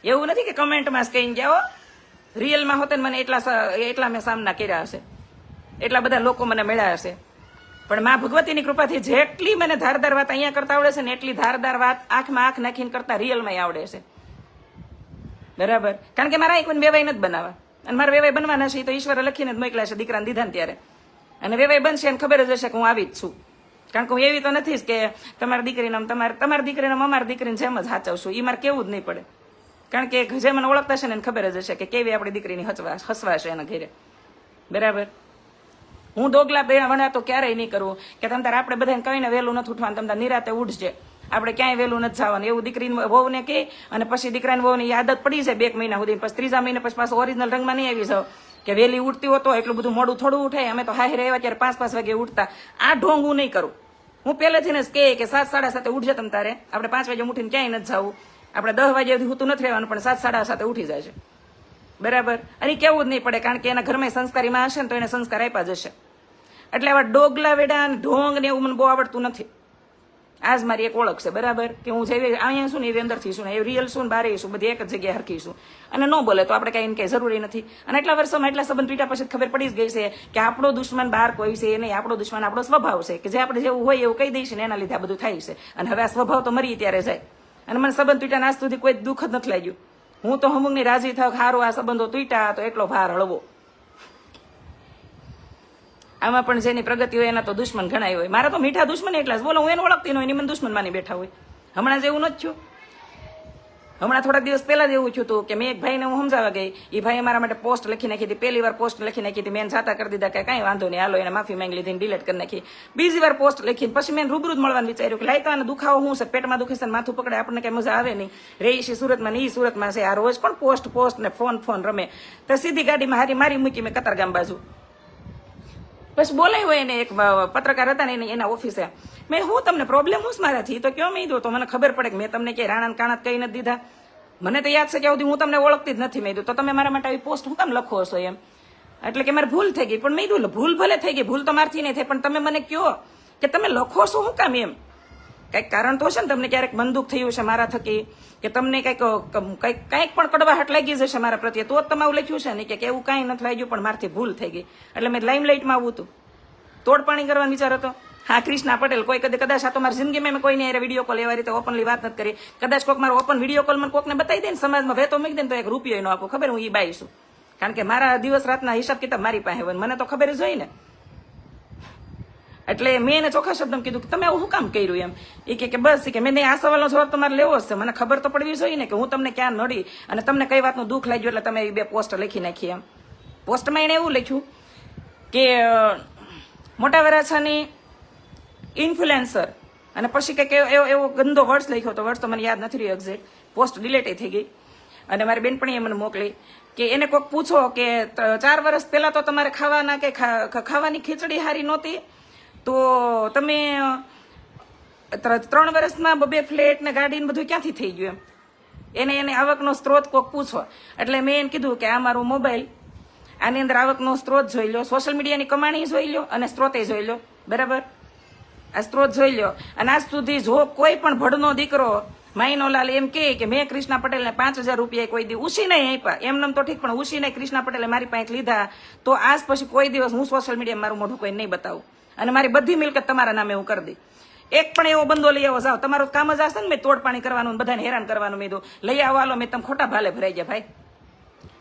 એવું નથી કે કમેન્ટમાં જ કહીને ગયા હો, રિયલમાં હોતે મને એટલા મેં સામના કર્યા હશે, એટલા બધા લોકો મને મળ્યા હશે. પણ મા ભગવતીની કૃપાથી જેટલી મને ધારદાર વાત અહીંયા કરતા આવડે છે ને એટલી ધારદાર વાત આંખમાં આંખ નાખીને કરતા રિયલમાં આવડે છે, બરાબર. કારણ કે મારા કોઈને વેવાઈ નથી બનાવવા, અને મારા વેવાઈ બનવાના છે તો ઈશ્વરે લખીને જ મોકલ્યા છે દીકરાને દીધા ને ત્યારે, અને વેવાઈ બનશે એને ખબર જ હશે કે હું આવી જ છું. કારણ કે હું એવી તો નથી જ કે તમારી દીકરીને તમારી દીકરીને અમારી દીકરીને જેમ જ સાચવશું, એ મારે કેવું જ નહીં પડે. કારણ કે જે મને ઓળખતા છે ને એને ખબર જ હશે કે કેવી આપણી દીકરીની હસવાશે એના ઘરે, બરાબર. હું દોગલા વણા તો ક્યારેય નહીં કરવું કે તમ તારે આપણે બધાને કહીને વહેલું નથી ઉઠવાનું, તમ તારે નિરાતે ઉઠજે, આપણે ક્યાંય વહેલું નથી જવાનું એવું દીકરીને વહુને કહે. અને પછી દીકરાને વહુની આદત પડી જાય 2 મહિના સુધી, પછી 3જા મહિને પછી પાછું ઓરિજિનલ રંગમાં નહીં આવી જાવ કે વહેલી ઉઠતી હોતો એટલું બધું મોડું થોડું ઉઠાય. અમે તો હાઈ રહ્યા ત્યારે 5-5 વાગે ઉઠતા. આ ઢોંગ હું નહીં કરું, હું પહેલેથી જ કહે કે 7 સાડા 7 ઉઠજે તમ તારે, આપણે 5 વાગે ઉઠીને ક્યાંય નથી જવું, આપણે 10 વાગ્યા સુધી ઉઠતું નથી રહેવાનું, પણ 7 સાડા 7 ઉઠી જાય છે, બરાબર. અને કેવું જ નહીં પડે, કારણ કે એના ઘરમાં સંસ્કારીમાં હશે ને તો એને સંસ્કાર આપ્યા જ હશે. એટલે આવા ડોગલા વેડા ઢોંગ ને એવું મને બહુ આવડતું નથી. આજ મારી એક ઓળખ છે, બરાબર, કે હું જેવી અહીંયા છું ને એવી અંદરથી છું ને, એ રિયલ છું ને બારે છું, બધી એક જ જગ્યાએ હરખી છું. અને ન બોલે તો આપણે કઈ જરૂરી નથી. અને એટલા વર્ષોમાં એટલા સંબંધ તૂટ્યા પછી ખબર પડી જ ગઈ છે કે આપણો દુશ્મન બહાર કોઈ છે નહીં, આપણો દુશ્મન આપણો સ્વભાવ છે, કે જે આપણે જેવું હોય એવું કહી દઈશું ને એના લીધે આ બધું થાય છે. અને હવે આ સ્વભાવ તો મરી ત્યારે જાય. અને મને સંબંધ તૂટ્યા આજ સુધી કોઈ દુઃખ જ નથી લાગ્યું. હું તો અમુકની રાજી થાવ, સારું આ સંબંધો તૂટ્યા તો એટલો ભાર હળવો. આમાં પણ જેની પ્રગતિ હોય એના તો દુશ્મન ઘણા હોય. મારા તો મીઠા દુશ્મન એટલા જ બોલો, હું એને ઓળખતી ન હોય, એની મને દુશ્મન માની બેઠા હોય. હમણાં જેવું નથી થયું. હમણાં થોડા દિવસ પહેલા જ એવું થયું હતું કે મેં એક ભાઈને હું સમજાવવા ગઈ, એ ભાઈ મારા માટે પોસ્ટ લખી નાખી હતી. પહેલી વાર પોસ્ટ લખી નાખી હતી, મેં જાતા કરી દીધા કે કાંઈ વાંધો નહીં, હાલો, એને માફી માંગી લીધી, ડિલીટ કરી નાખી. બીજી વાર પોસ્ટ લખીને પછી મેં રૂબરૂ જ મળવાનું વિચાર્યું કે લાઈ તો આને દુખાવો શું છે, પેટમાં દુખે છે, માથું પકડે, આપણને કઈ મજા આવે નહીં. રહી છે સુરતમાં ને એ સુરતમાં છે, આ રોજ પણ પોસ્ટ ને ફોન રમે. તો સીધી ગાડીમાં હારી મારી મૂકી મેં કતારગામ બાજુ. પછી બોલાય હોય એને, એક પત્રકાર હતા ને એના ઓફિસે, મેં હું તમને પ્રોબ્લેમ હું મારાથી તો કયો મેં દો, તો મને ખબર પડે કે મેં તમને ક્યાંય રાણા કાણાત કઈ નથી દીધા. મને તો યાદ છે કે હું તમને ઓળખતી જ નથી. મેં કીધું તો તમે મારા માટે આવી પોસ્ટ હું કામ લખો છો એમ. એટલે કે મારે ભૂલ થઈ ગઈ. પણ મેં કીધું ભૂલ ભલે થઈ ગઈ, ભૂલ તો મારથી નહીં થઈ, પણ તમે મને કહો કે તમે લખો છો શું કામ એમ. કંઈક કારણ તો હશે ને, તમને ક્યારેક મનદુખ થયું છે મારા થકી, કે તમને કંઈક પણ કડવાહટ લાગી જશે મારા પ્રત્યે, તો જ તમારું લખ્યું છે ને, કે એવું કાંઈ નથી લાગ્યું પણ મારથી ભૂલ થઈ ગઈ. એટલે મેં લાઇમલાઇટમાં આવું હતું, તોડપાણી કરવાનો વિચાર હતો. હા, કૃષ્ણા પટેલ, કોઈ કદાચ આ તો મારી જિંદગીમાં મેં કોઈને વિડીયો કોલ એવા રીતે ઓપનલી વાત નથી કરી. કદાચ કોઈક મારો ઓપન વિડીયો કોલ મને કોકને બતાવી દે ને, સમાજમાં વેતો મૂકી દે ને, તો 1 રૂપિયો ન આપો. ખબર હું એ બાઈ છું, કારણ કે મારા દિવસ રાતના હિસાબ કિતાબ મારી પાસે હોય, મને તો ખબર જ હોય ને. એટલે મેં એને ચોખ્ખા શબ્દમાં કીધું કે તમે આવું શું કામ કર્યું એમ. એ કે બસ કે મેં આ સવાલનો જવાબ તમારે લેવો જ છે, મને ખબર તો પડવી જોઈએ ને કે હું તમને ક્યાં નડી અને તમને કઈ વાતનું દુઃખ લાગ્યું, એટલે તમે એ 2 પોસ્ટ લખી નાખી એમ. પોસ્ટમાં એને એવું લખ્યું કે મોટા વરાછાની ઇન્ફ્લુએન્સર, અને પછી કંઈક એવો ગંદો વર્ડ્સ લખ્યો હતો, વર્ડ્સ તો મને યાદ નથી રહ્યો એક્ઝેક્ટ. પોસ્ટ ડિલેટ થઈ ગઈ. અને મારી બેનપણીએ મને મોકલી કે એને કોઈક પૂછો કે 4 વર્ષ પહેલા તો તમારે ખાવાના કે ખાવાની ખીચડી હારી નહોતી, તો તમે 3 વર્ષમાં 2 ફ્લેટ ને ગાડી ને બધું ક્યાંથી થઈ ગયું એમ. એને આવકનો સ્ત્રોત કોઈક પૂછો. એટલે મેં એને કીધું કે આ મારું મોબાઈલ, આની અંદર આવકનો સ્ત્રોત જોઈ લો, સોશિયલ મીડિયાની કમાણી જોઈ લો અને સ્ત્રોતે જોઈ લો, બરાબર. આ સ્ત્રોત જોઈ લો. અને આજ સુધી જો કોઈ પણ ભડનો દીકરો માઈનોલાલ એમ કે મેં કૃષ્ણા પટેલને 5000 રૂપિયા કોઈ દી ઉછીને આપ્યા, એમને તો ઠીક, પણ ઉછીને કૃષ્ણા પટેલે મારી પાસે લીધા, તો આજ પછી કોઈ દિવસ હું સોશિયલ મીડિયામાં મારું મોઢું કોઈ નહીં બતાવું અને મારી બધી મિલકત તમારા નામે હું કરી દઈ. એક પણ એવો બંદો લઈ આવો, જાઓ, તમારું કામ જ હશે ને મેં તોડપાણી કરવાનું, બધાને હેરાન કરવાનું. મેં કીધું લઈ આવો, મેં તમે ખોટા ભાલે ભરાઈ ગયા ભાઈ.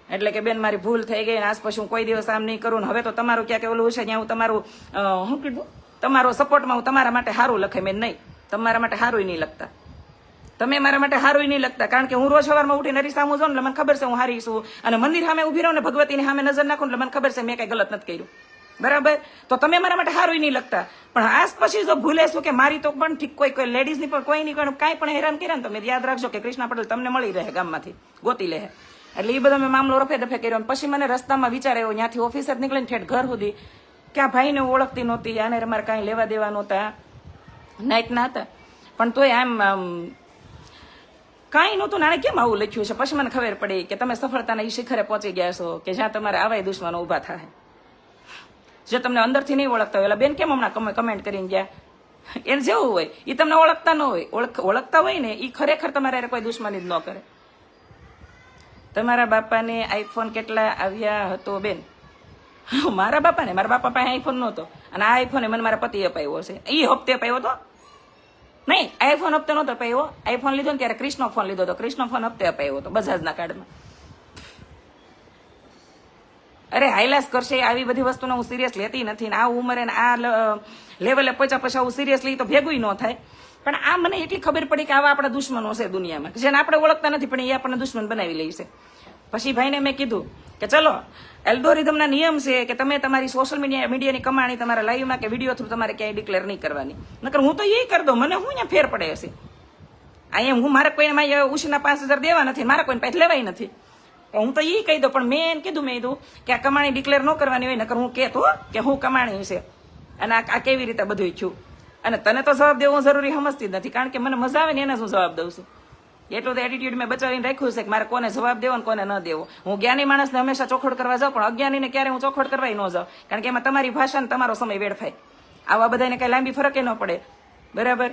એટલે કે બેન મારી ભૂલ થઈ ગઈ, આજ પછી હું કોઈ દિવસ આમ નહીં કરું. હવે તો તમારું ક્યાંક ઓલું છે ત્યાં હું તમારું શું કીધું, તમારો સપોર્ટમાં હું તમારા માટે સારું લખે. મેં નહીં, તમારા માટે સારું નહીં લખતા, તમે મારા માટે સારું નહીં લખતા, કારણ કે હું રોજ સવારમાં ઉઠીને નરી સામું જાઉં એટલે મને ખબર છે હું હારી છું, અને મંદિર સામે ઉભી રહું ને ભગવતીની સામે નજર નાખું એટલે મને ખબર છે મેં કઈ ગલત નથી કર્યું, બરાબર. તો તમે મારા માટે સારું નહીં લખતા, પણ આજ પછી જો ભૂલે શું કે મારી તો પણ ઠીક કોઈ લેડીઝની પણ કોઈ નહીં કાંઈ પણ હેરાન કર્યા ને, તમે યાદ રાખજો કે કૃષ્ણા પટેલ તમને મળી રહે, ગામમાંથી ગોતી લે. એટલે એ બધો મેં મામલો રફે દફે કર્યો. પછી મને રસ્તામાં વિચાર આવ્યો, ત્યાંથી ઓફિસર નીકળીને ઠેઠ ઘર સુધી, કે આ ભાઈને ઓળખતી નહોતી, આને અમારે કાંઈ લેવા દેવા નહોતા, નાઇટના હતા, પણ તોય આમ કાંઈ નહોતું. આને કેમ આવું લખ્યું છે? પછી મને ખબર પડી કે તમે સફળતાના એ શિખરે પહોંચી ગયા છો કે જ્યાં તમારે આવાય દુશ્મનો ઊભા થાય, જે તમને અંદરથી નહીં ઓળખતા હોય. બેન કેમ હમણાં કમેન્ટ કરીને ગયા, એને જેવું હોય એ તમને ઓળખતા ન હોય, ઓળખતા હોય ને એ ખરેખર તમારે કોઈ દુશ્મની જ ન કરે. તમારા બાપાને આઈફોન કેટલા આવ્યા હતો બેન? મારા બાપા પાસે આઈફોન નહોતો, અને આ આઈફોન મને મારા પતિએ અપાવ્યો છે. એ હપ્તે અપાવ્યો હતો નહીં, આઈફોન હપ્તે નહોતો અપાવ્યો. આઈફોન લીધો ને ત્યારે કૃષ્ણ ફોન લીધો હતો, કૃષ્ણ ફોન હપ્તે અપાવ્યો હતો બજાજના કાર્ડમાં. અરે હાઈલાસ કરશે, આવી બધી વસ્તુને હું સિરિયસ લેતી નથી, ને આ ઉંમરે ને આ લેવલે પચા પછી હું સિરિયસલી તો ભેગું ન થાય. પણ આ મને એટલી ખબર પડી કે આવા આપણા દુશ્મનો છે દુનિયામાં, જેને આપણે ઓળખતા નથી પણ એ આપણને દુશ્મન બનાવી લે છે. પછી ભાઈને મેં કીધું કે ચલો, એલ્ગોરિધમના નિયમ છે કે તમે તમારી સોશિયલ મીડિયાની કમાણી તમારા લાઈવમાં કે વિડીયો થ્રુ તમારે ક્યાંય ડિક્લેર નહીં કરવાની, નકર હું તો એ કરી દઉં, મને હું અહીંયા ફેર પડે હશે. અહીંયા હું મારે કોઈને ઉછીના 5000 દેવા નથી, મારા કોઈને પાસે લેવાય નથી, હું તો એ કહી દઉં. પણ મેં એને કીધું કે આ કમાણી ડિક્લેર ન કરવાની હોય, નકર હું કહેતો કે હું કમાણી છે અને આ કેવી રીતે બધું થયું. અને તને તો જવાબ દેવો જરૂરી સમજતી જ નથી, કારણ કે મને મજા આવે ને એને શું જવાબ દઉં છું. એટલું તો એટીટ્યુડ મેં બચાવીને રાખ્યું છે કે મારે કોને જવાબ દેવો ને કોને ન દેવો. હું જ્ઞાની માણસને હંમેશા ચોખવટ કરવા જાઉં, પણ અજ્ઞાનીને ક્યારે હું ચોખવટ કરવા ન જાઉં, કારણ કે એમાં તમારી ભાષા ને તમારો સમય વેડફાય. આવા બધાને કઈ લાંબી ફરકે ન પડે, બરાબર.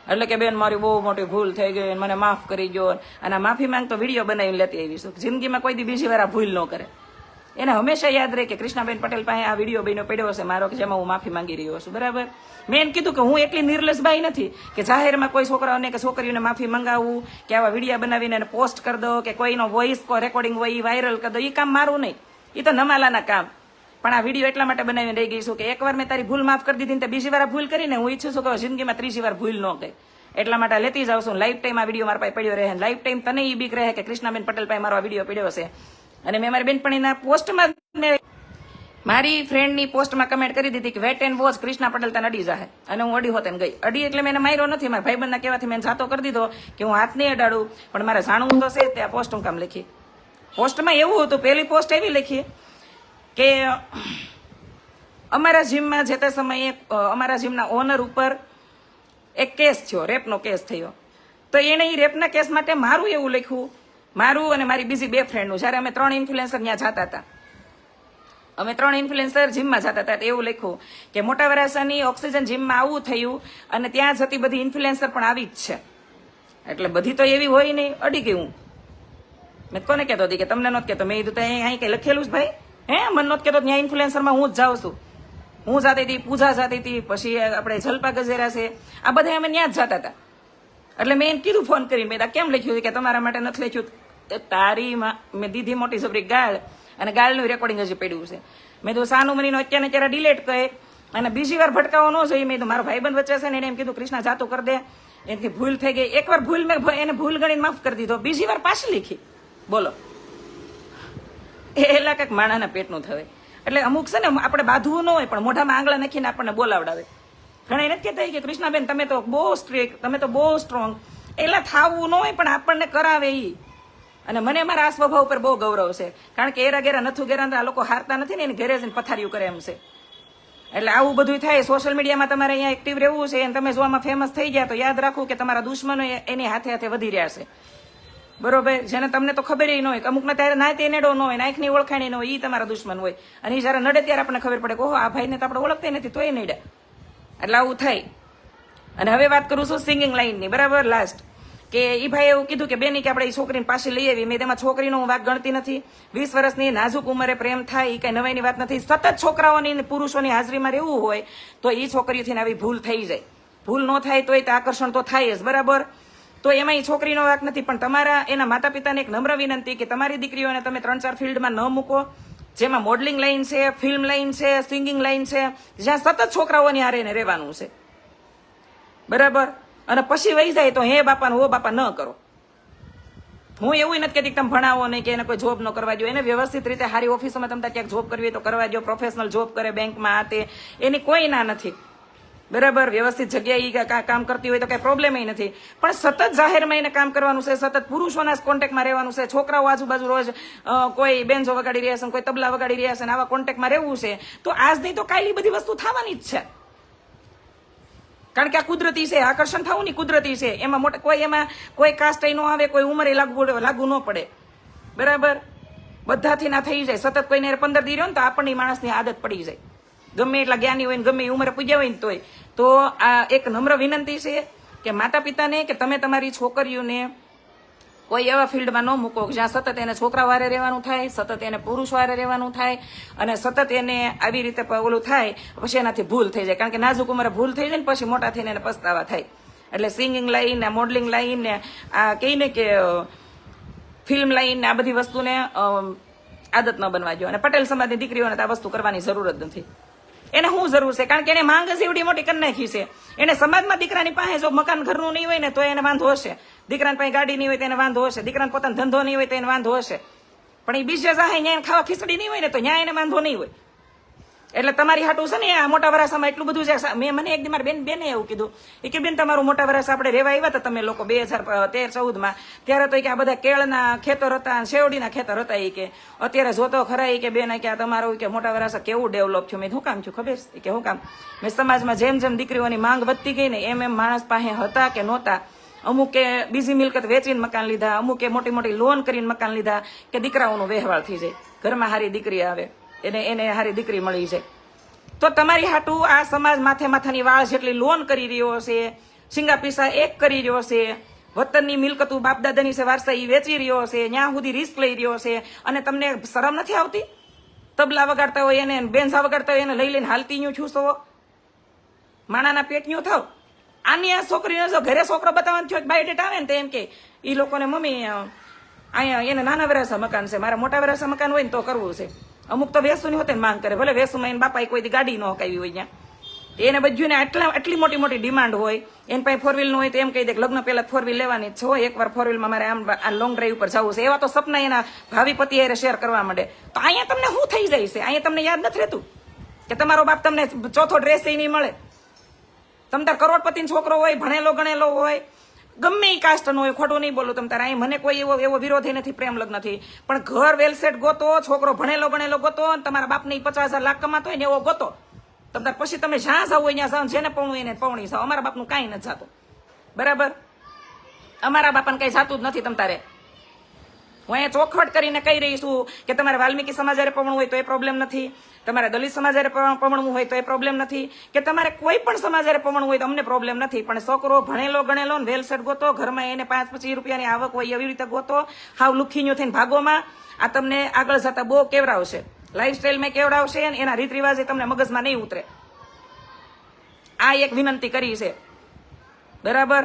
એટલે કે બેન મારી બહુ મોટી ભૂલ થઈ ગઈ, મને માફ કરી દો, અને માફી માંગતો વિડીયો બનાવીને લેતી આવીશું. જિંદગીમાં કોઈ દી બીજી વાર આ ભૂલ ન કરે. એને હંમેશા યાદ રહે કે કૃષ્ણાબેન પટેલ પાસે આ વિડીયો બન્યો પડ્યો હશે મારો, કે જેમાં હું માફી માંગી રહ્યો છું, બરાબર. મેં એમ કીધું કે હું એટલી નિર્લજબાઈ નથી કે જાહેરમાં કોઈ છોકરાઓને કે છોકરીઓને માફી મંગાવવું, કે આવા વિડીયો બનાવીને એને પોસ્ટ કરી દો, કે કોઈનો વોઇસ રેકોર્ડિંગ હોય એ વાયરલ કરી દો. એ કામ મારું નહીં, એ તો નમાલાના કામ. પણ આ વિડીયો એટલા માટે બનાવીને રહી ગઈ છું કે એકવાર મેં તારી ભૂલ માફ કરી દીધી ને બીજી વાર ભૂલ કરીને હું ઈચ્છું છું કે જિંદગીમાં ત્રીજી વાર ભૂલ ન ગઈ. એટલા માટે લેતી જાઉં છું. લાઈફ ટાઈમ આ વિડીયો મારા પાસે પડ્યો રહે, લાઈફ ટાઈમ તને એ બીક રહે કે કૃષ્ણાબેન પટેલ પાસે મારો આ વિડીયો પડ્યો છે. અને મેં મારી બેનપણીના પોસ્ટમાં મારી ફ્રેન્ડની પોસ્ટમાં કમેન્ટ કરી દીધી કે wait and watch, Krishna Patel તને અડી જાહે. અને હું અડી હોત એમ ગઈ. અડી એટલે મેં એને માર્યો નથી, મારા ભાઈબંધના કહેવાથી મેં જાતો કરી દીધો કે હું હાથ નહીં અડાડું, પણ મારે જાણવું તો છે. ત્યાં પોસ્ટ હું કામ લખી. પોસ્ટમાં એવું હતું, પહેલી પોસ્ટ એવી લખી કે અમારા જીમમાં જે તે સમયે અમારા જીમના ઓનર ઉપર એક કેસ થયો, રેપનો કેસ થયો. તો એને એ રેપના કેસ માટે મારું એવું લખ્યું, મારું અને મારી બીજી 2 ફ્રેન્ડનું. જ્યારે અમે 3 ઇન્ફ્લુએન્સર ત્યાં જતા હતા, અમે 3 ઇન્ફ્લુએન્સર જીમમાં જતા હતા, એવું લખ્યું કે મોટા વરાસાની ઓક્સિજન જીમમાં આવું થયું અને ત્યાં જતી બધી ઇન્ફ્લુએન્સર પણ આવી જ છે. એટલે બધી તો એવી હોય નહીં. અડી ગઈ હું. મેં કોને કહેતો હતી કે તમને નહોત કહેતો. મેં કીધું અહીં કઈ લખેલું જ ભાઈ, મને નહોત કહેતો. ત્યાં ઇન્ફ્લુએન્સરમાં હું જ જાઉં છું. હું જાતી હતી, પૂજા જાતી હતી, પછી આપણે જલપા ગજેરા છે, આ બધા અમે ત્યાં જ જતા હતા. એટલે મેં એને કીધું ફોન કરી, મેં કેમ લખ્યું કે તમારા માટે નથી લખ્યું. તારી મેં દીધી મોટી સબરી ગાળ, અને ગાળનું રેકોર્ડિંગ હજી પડ્યું છે. મેં તો સાનું મનીનો અત્યારે ડિલેટ કરે અને બીજી વાર ભટકાવો ન જોઈએ. મેં તો મારો ભાઈબંધ વચ્ચે છે ને એને એમ કીધું કૃષ્ણા જાતું કરી દે, એનાથી ભૂલ થઈ ગઈ. એકવાર ભૂલ મેં એને ભૂલ ગણીને માફ કરી દીધો, બીજી વાર પાછી લખી. બોલો, એલા કંઈક માણાના પેટનું થવે. એટલે અમુક છે ને આપણે બાંધવું ન હોય, પણ મોઢામાં આંગળા નાખીને આપણને બોલાવડાવે. ઘણા નથી કહેતા કે કૃષ્ણાબેન તમે તો બહુ સ્ટ્રિક્ટ, તમે તો બહુ સ્ટ્રોંગ. એલા થાવું ન હોય, પણ આપણને કરાવે ઈ. અને મને મારા આ સ્વભાવ ઉપર બહુ ગૌરવ છે, કારણ કે એરા ગેરા નથું ગેરા આ લોકો હારતા નથી ને, એની ઘરે જઈને પથારીઓ કરે એમ છે. એટલે આવું બધું થાય. સોશિયલ મીડિયામાં તમારે અહીંયા એક્ટિવ રહેવું છે, અને તમે જો આમાં ફેમસ થઈ ગયા તો યાદ રાખવું કે તમારા દુશ્મનો એની હાથે હાથે વધી રહ્યા છે, બરોબર. જેને તમને તો ખબર ન હોય, અમુકને ત્યારે ના તે નેડો ન હોય, નાયકની ઓળખાણી ન હોય, એ તમારા દુશ્મન હોય. અને એ જયારે નડે ત્યારે આપણને ખબર પડે કે ઓહો આ ભાઈને તો આપણે ઓળખતા નથી, તો એ નડ્યા. એટલે આવું થાય. અને હવે વાત કરું છું સિંગિંગ લાઈનની, બરાબર. લાસ્ટ કે એ ભાઈ એવું કીધું કે બેની કે આપણે એ છોકરીને પાછી લઈ આવી. મેં તેમાં છોકરીનો હું વાક ગણતી નથી. 20 વર્ષની નાજુક ઉંમરે પ્રેમ થાય એ કઈ નવાઈની વાત નથી. સતત છોકરાઓની પુરુષોની હાજરીમાં રહેવું હોય તો એ છોકરીઓથી આવી ભૂલ થઈ જાય. ભૂલ ન થાય તોય તે આકર્ષણ તો થાય જ, બરાબર. તો એમાં એ છોકરીનો વાક નથી, પણ તમારા એના માતા પિતાને એક નમ્ર વિનંતી કે તમારી દીકરીઓને તમે 3-4 ફિલ્ડમાં ન મૂકો, જેમાં મોડલિંગ લાઈન છે, ફિલ્મ લાઈન છે, સિંગિંગ લાઈન છે, જ્યાં સતત છોકરાઓની હારે રહેવાનું છે, બરાબર. અને પછી વહી જાય તો હે બાપા ને ઓ બાપા ન કરો. હું એવું નથી કહેતી કે તમે ભણાવો નહીં કે એને કોઈ જોબ ન કરવા દો. એને વ્યવસ્થિત રીતે સારી ઓફિસોમાં તમે ક્યાંક જોબ કરવી હોય તો કરવા દો. પ્રોફેશનલ જોબ કરે બેંકમાં, આ તે, એની કોઈ ના નથી, બરાબર. વ્યવસ્થિત જગ્યાએ કામ કરતી હોય તો કઈ પ્રોબ્લેમ નથી. પણ સતત જાહેરમાં એને કામ કરવાનું છે, સતત પુરુષોના કોન્ટેક્ટમાં રહેવાનું છે, છોકરાઓ આજુબાજુ રોજ કોઈ બેન્જો વગાડી રહ્યા છે, કોઈ તબલા વગાડી રહ્યા છે, આવા કોન્ટેક્ટમાં રહેવું છે, તો આજ નહીં તો કાલે બધી વસ્તુ થવાની જ છે. કારણ કે આ કુદરતી છે, આકર્ષણ થવું ની કુદરતી છે. એમાં કોઈ કાસ્ટ ન આવે, કોઈ ઉંમરે લાગુ ન પડે, બરાબર. બધાથી ના થઈ જાય. સતત કોઈને 15 દી રહ્યો ને તો આપણને માણસની આદત પડી જાય, ગમે એટલા જ્ઞાની હોય ને ગમે એ ઉંમરે પૂજ્યા હોય ને તોય. તો આ એક નમ્ર વિનંતી છે કે માતા પિતાને કે તમે તમારી છોકરીઓને કોઈ એવા ફિલ્ડમાં ન મૂકો જ્યાં સતત એને છોકરા વારે રહેવાનું થાય, સતત એને પુરુષ વારે રહેવાનું થાય, અને સતત એને આવી રીતે ઓલું થાય, પછી એનાથી ભૂલ થઈ જાય. કારણ કે નાજુક ઉંમરે ભૂલ થઈ જાય ને પછી મોટા થઈને એને પસ્તાવા થાય. એટલે સિંગિંગ લાઈન ને, મોડલિંગ લાઈન ને, આ કહીને કે ફિલ્મ લાઈન ને, આ બધી વસ્તુને આદત ન બનવા દો. અને પટેલ સમાજની દીકરીઓને આ વસ્તુ કરવાની જરૂર જ નથી. એને શું જરૂર છે? કારણ કે એને માંગ જ એવડી મોટી કરી નાખી છે. એને સમાજમાં દીકરાની પાસે જો મકાન ઘરનું નહીં હોય ને તો એને વાંધો હશે, દીકરાની પાસે ગાડી નહીં હોય તો એને વાંધો હશે, દીકરાને પોતાનો ધંધો નહીં હોય તો એને વાંધો હશે, પણ એ બીજે જાહે ત્યાં ખાવા ખીચડી નહીં હોય ને તો ત્યાં એને વાંધો નહીં હોય. એટલે તમારી હાટું છે ને આ મોટા વરાસામાં એટલું બધું છે. મને એક દી મારી બેને એવું કીધું કે બેન તમારું મોટા વરાસા આપણે રહેવા આવ્યા હતા તમે લોકો 2013-14 ત્યારે તો કે આ બધા કેળના ખેતર હતા, શેવડીના ખેતર હતા. એ કે અત્યારે જોતો ખરા કે બેન કે આ તમારું કે મોટા વરાસા કેવું ડેવલપ થયું. મેં શું કામ થયું ખબર કે શું કામ? મેં સમાજમાં જેમ જેમ દીકરીઓની માંગ વધતી ગઈ ને એમ માણસ પાસે હતા કે નહોતા. અમુકે બીજી મિલકત વેચીને મકાન લીધા, અમુકે મોટી મોટી લોન કરીને મકાન લીધા કે દીકરાઓનો વ્યવહાર થઈ જાય, ઘરમાં હારી દીકરી આવે, એને હારી દીકરી મળી જાય. તો તમારી હાટું આ સમાજ માથાની વાળ જેટલી લોન કરી રહ્યો છે, સિંગા પીસા એક કરી રહ્યો છે, વતનની મિલકતું બાપદાદાની છે વારસા એ વેચી રહ્યો છે, ત્યાં સુધી રિસ્ક લઈ રહ્યો છે, અને તમને શરમ નથી આવતી? તબલા વગાડતા હોય એને, બેન્ઝા વગાડતા હોય એને લઈ લઈને હાલતી ન્યુ છુસો, માણાના પેટન્યુ થાવ. આની આ છોકરીને જો ઘરે છોકરો બતાવવાનો થયો બાયોડેટા આવે ને તો એમ કે એ લોકોને મમ્મી અહીંયા એને નાના વરાસા મકાન છે, મારા મોટા વરાસા મકાન હોય ને તો કરવું છે. અમુક તો વેસુની હોતે માંગ કરે, ભલે વેસુમાં એને બાપાએ કોઈ ગાડી ન હકાવી હોય ત્યાં, એને બધું ને આટલી મોટી મોટી ડિમાન્ડ હોય. એને પાસે 4 વ્હીલ નું હોય તો એમ કહી દે લગ્ન પહેલા 4 વ્હીલ લેવાની જ હોય, એકવાર 4 વ્હીલમાં મારે આમ આ લોંગ ડ્રાઈવ ઉપર જવું છે. એવા તો સપના એના ભાવિ પતિ હારે શેર કરવા માંડે. તો અહીંયા તમને શું થઈ જાય છે? અહીંયા તમને યાદ નથી રહેતું કે તમારો બાપ તમને ચોથો ડ્રેસ નહીં મળે? તમ તાર કરોડપતિનો છોકરો હોય, ભણેલો ગણેલો હોય, ગમે એ કાસ્ટનો હોય, ખોટું નહીં બોલું તમ તાર, અહીં મને કોઈ એવો વિરોધી નથી, પ્રેમ લગ્ન નથી, પણ ઘર વેલસેટ ગોતો, છોકરો ભણેલો ગણેલો ગોતો, તમારા બાપને 50,000 લાખ કમાતો હોય ને એવો ગોતો. તમ તાર પછી તમે જ્યાં જાવ હોય ત્યાં જેને પવણું એને પવણી જાવ. અમારા બાપનું કાંઈ નથી જાતું, બરાબર? અમારા બાપાને કઈ જાતું જ નથી. તમ તારે હું અહીંયા ચોખવટ કરીને કહી રહી છું કે તમારે વાલ્મીકી સમાજ હારે પવણું હોય તો એ પ્રોબ્લેમ નથી, તમારે દલિત સમાજ હારે પવણવું હોય તો એ પ્રોબ્લેમ નથી, કે તમારે કોઈ પણ સમાજ હારે પવણવું હોય તો અમને પ્રોબ્લેમ નથી. પણ છોકરો ભણેલો ગણેલો ને વેલસેટ ગોતો, ઘરમાં એને 5-25 રૂપિયાની આવક હોય એવી રીતે ગોતો, હાવ લુખીન્યું થઈને ભાગોમાં. આ તમને આગળ જતા બહુ કેવડાવશે, લાઈફસ્ટાઈલમાં કેવડાવશે, અને એના રીત રિવાજે તમને મગજમાં નહીં ઉતરે. આ એક વિનંતી કરી છે, બરાબર?